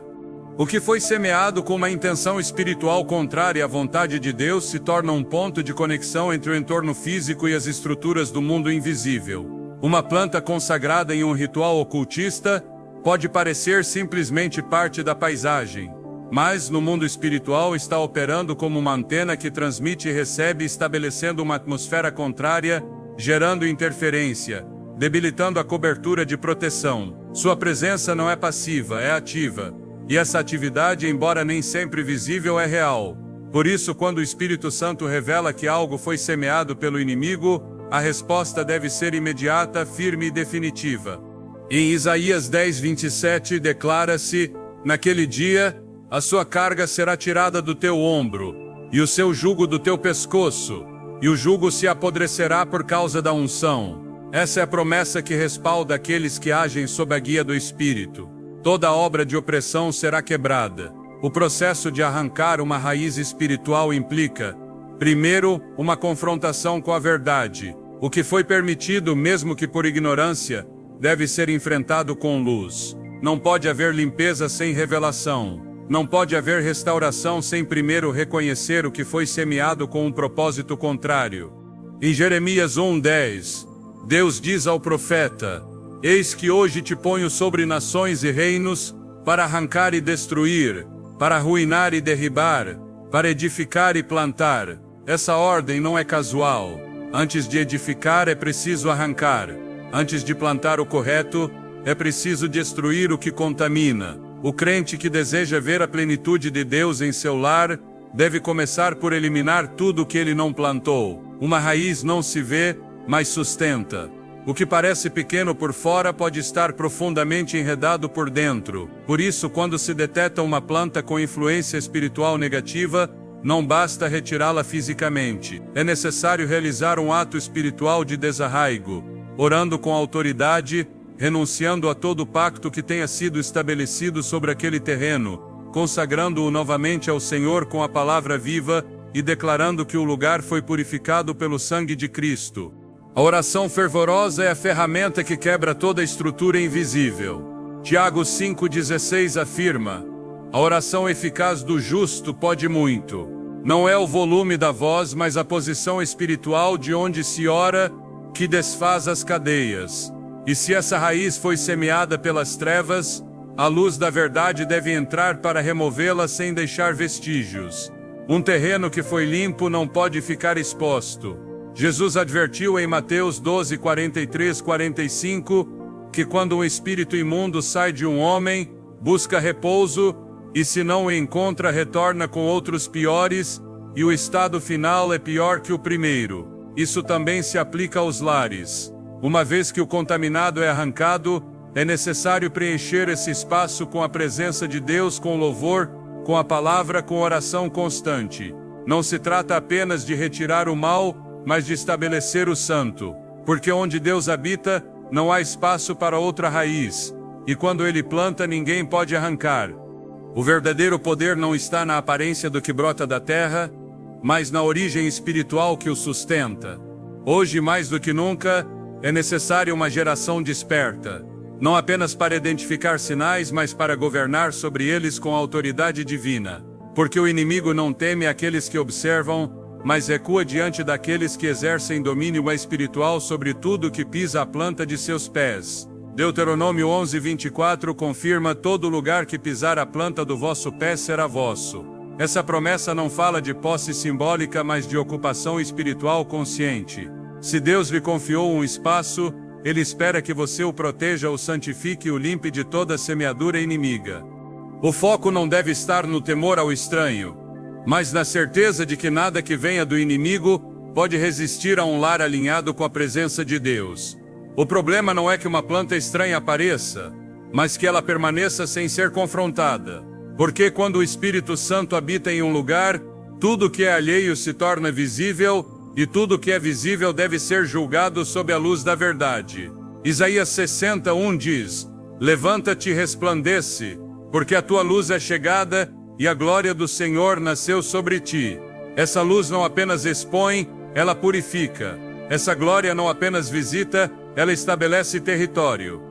O que foi semeado com uma intenção espiritual contrária à vontade de Deus se torna um ponto de conexão entre o entorno físico e as estruturas do mundo invisível. Uma planta consagrada em um ritual ocultista pode parecer simplesmente parte da paisagem, mas no mundo espiritual está operando como uma antena que transmite e recebe, estabelecendo uma atmosfera contrária, gerando interferência, debilitando a cobertura de proteção. Sua presença não é passiva, é ativa. E essa atividade, embora nem sempre visível, é real. Por isso, quando o Espírito Santo revela que algo foi semeado pelo inimigo, a resposta deve ser imediata, firme e definitiva. Em Isaías 10:27 declara-se: naquele dia, a sua carga será tirada do teu ombro, e o seu jugo do teu pescoço, e o jugo se apodrecerá por causa da unção. Essa é a promessa que respalda aqueles que agem sob a guia do Espírito. Toda obra de opressão será quebrada. O processo de arrancar uma raiz espiritual implica, primeiro, uma confrontação com a verdade. O que foi permitido, mesmo que por ignorância, deve ser enfrentado com luz. Não pode haver limpeza sem revelação. Não pode haver restauração sem primeiro reconhecer o que foi semeado com um propósito contrário. Em Jeremias 1:10, Deus diz ao profeta: eis que hoje te ponho sobre nações e reinos, para arrancar e destruir, para arruinar e derribar, para edificar e plantar. Essa ordem não é casual. Antes de edificar é preciso arrancar. Antes de plantar o correto, é preciso destruir o que contamina. O crente que deseja ver a plenitude de Deus em seu lar, deve começar por eliminar tudo o que ele não plantou. Uma raiz não se vê, mas sustenta. O que parece pequeno por fora pode estar profundamente enredado por dentro. Por isso, quando se detecta uma planta com influência espiritual negativa, não basta retirá-la fisicamente. É necessário realizar um ato espiritual de desarraigo, orando com autoridade, renunciando a todo pacto que tenha sido estabelecido sobre aquele terreno, consagrando-o novamente ao Senhor com a palavra viva e declarando que o lugar foi purificado pelo sangue de Cristo. A oração fervorosa é a ferramenta que quebra toda estrutura invisível. Tiago 5,16 afirma: a oração eficaz do justo pode muito. Não é o volume da voz, mas a posição espiritual de onde se ora, que desfaz as cadeias. E se essa raiz foi semeada pelas trevas, a luz da verdade deve entrar para removê-la sem deixar vestígios. Um terreno que foi limpo não pode ficar exposto. Jesus advertiu em Mateus 12:43-45, que quando um espírito imundo sai de um homem, busca repouso, e se não o encontra retorna com outros piores, e o estado final é pior que o primeiro. Isso também se aplica aos lares. Uma vez que o contaminado é arrancado, é necessário preencher esse espaço com a presença de Deus, com louvor, com a palavra, com oração constante. Não se trata apenas de retirar o mal, mas de estabelecer o santo. Porque onde Deus habita, não há espaço para outra raiz. E quando ele planta, ninguém pode arrancar. O verdadeiro poder não está na aparência do que brota da terra, mas na origem espiritual que o sustenta. Hoje, mais do que nunca, é necessária uma geração desperta. Não apenas para identificar sinais, mas para governar sobre eles com autoridade divina. Porque o inimigo não teme aqueles que observam, mas recua diante daqueles que exercem domínio espiritual sobre tudo que pisa a planta de seus pés. Deuteronômio 11:24 confirma: todo lugar que pisar a planta do vosso pé será vosso. Essa promessa não fala de posse simbólica, mas de ocupação espiritual consciente. Se Deus lhe confiou um espaço, Ele espera que você o proteja, o santifique e o limpe de toda semeadura inimiga. O foco não deve estar no temor ao estranho, mas na certeza de que nada que venha do inimigo pode resistir a um lar alinhado com a presença de Deus. O problema não é que uma planta estranha apareça, mas que ela permaneça sem ser confrontada. Porque quando o Espírito Santo habita em um lugar, tudo que é alheio se torna visível, e tudo que é visível deve ser julgado sob a luz da verdade. Isaías 60:1 diz: Levanta-te e resplandece, porque a tua luz é chegada, e a glória do Senhor nasceu sobre ti. Essa luz não apenas expõe, ela purifica. Essa glória não apenas visita, ela estabelece território.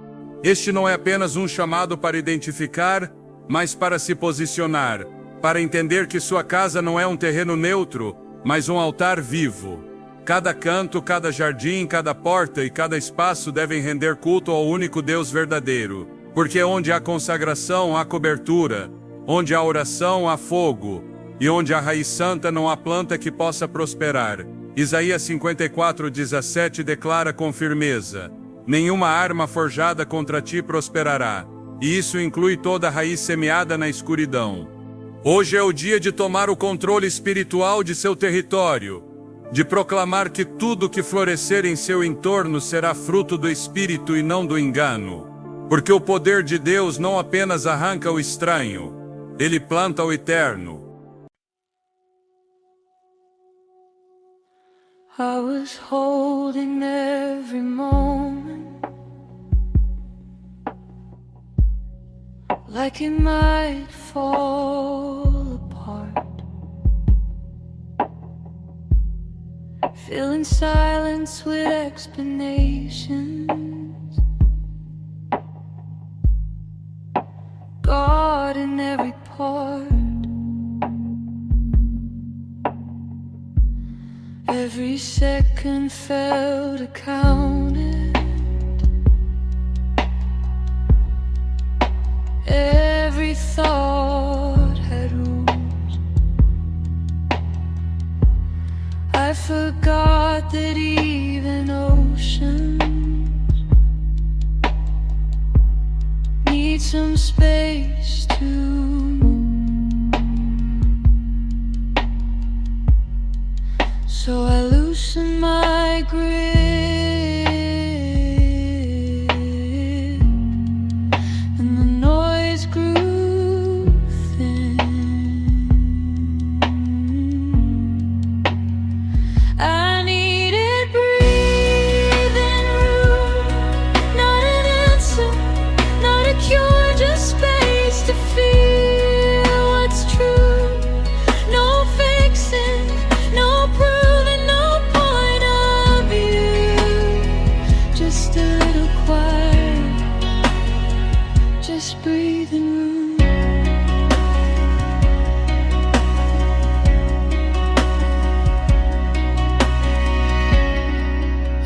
Este não é apenas um chamado para identificar, mas para se posicionar, para entender que sua casa não é um terreno neutro, mas um altar vivo. Cada canto, cada jardim, cada porta e cada espaço devem render culto ao único Deus verdadeiro, porque onde há consagração, há cobertura, onde há oração, há fogo, e onde há raiz santa não há planta que possa prosperar. Isaías 54:17 declara com firmeza: Nenhuma arma forjada contra ti prosperará, e isso inclui toda raiz semeada na escuridão. Hoje é o dia de tomar o controle espiritual de seu território, de proclamar que tudo que florescer em seu entorno será fruto do Espírito e não do engano. Porque o poder de Deus não apenas arranca o estranho, Ele planta o eterno. I was holding every moment like it might fall apart, filling silence with explanations, God in every part. Every second felt accounted, every thought had rules. I forgot that even oceans need some space to move. So I loosened my grip, and the noise grew thin. I needed breathing room, not an answer, not a cure, just space to feel what's true. No fixing, no proof, breathing room.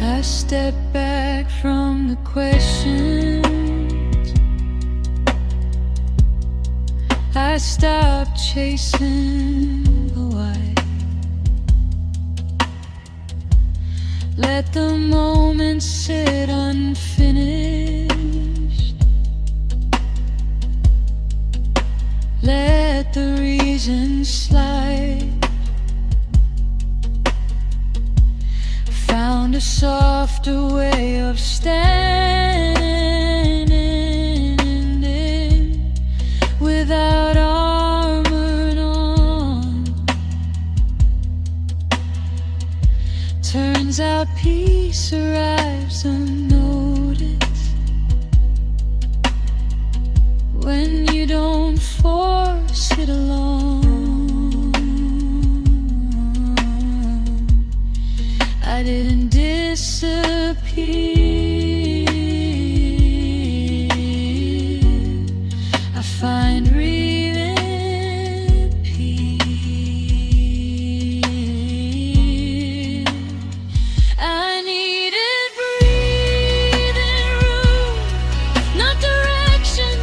I step back from the questions, I stop chasing the why. Let the moment sit unfinished, let the reason slide. Found a softer way of standing without armor on. Turns out peace arrives unnoticed when you don't force it along. I didn't disappear, I find real peace. I needed breathing room, not direction,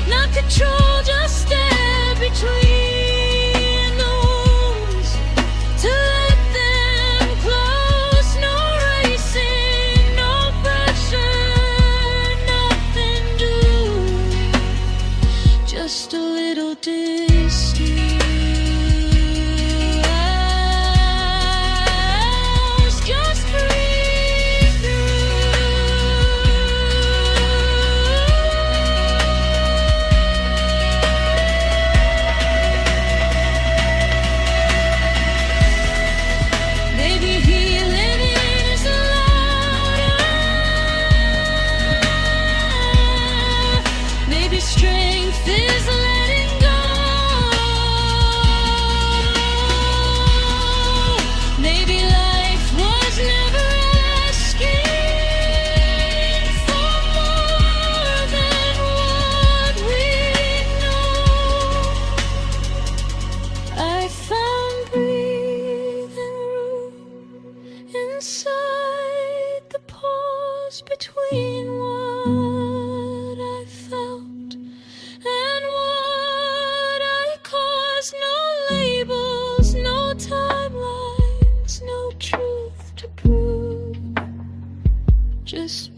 not control, just step between the wounds to let them close. No right Christmas.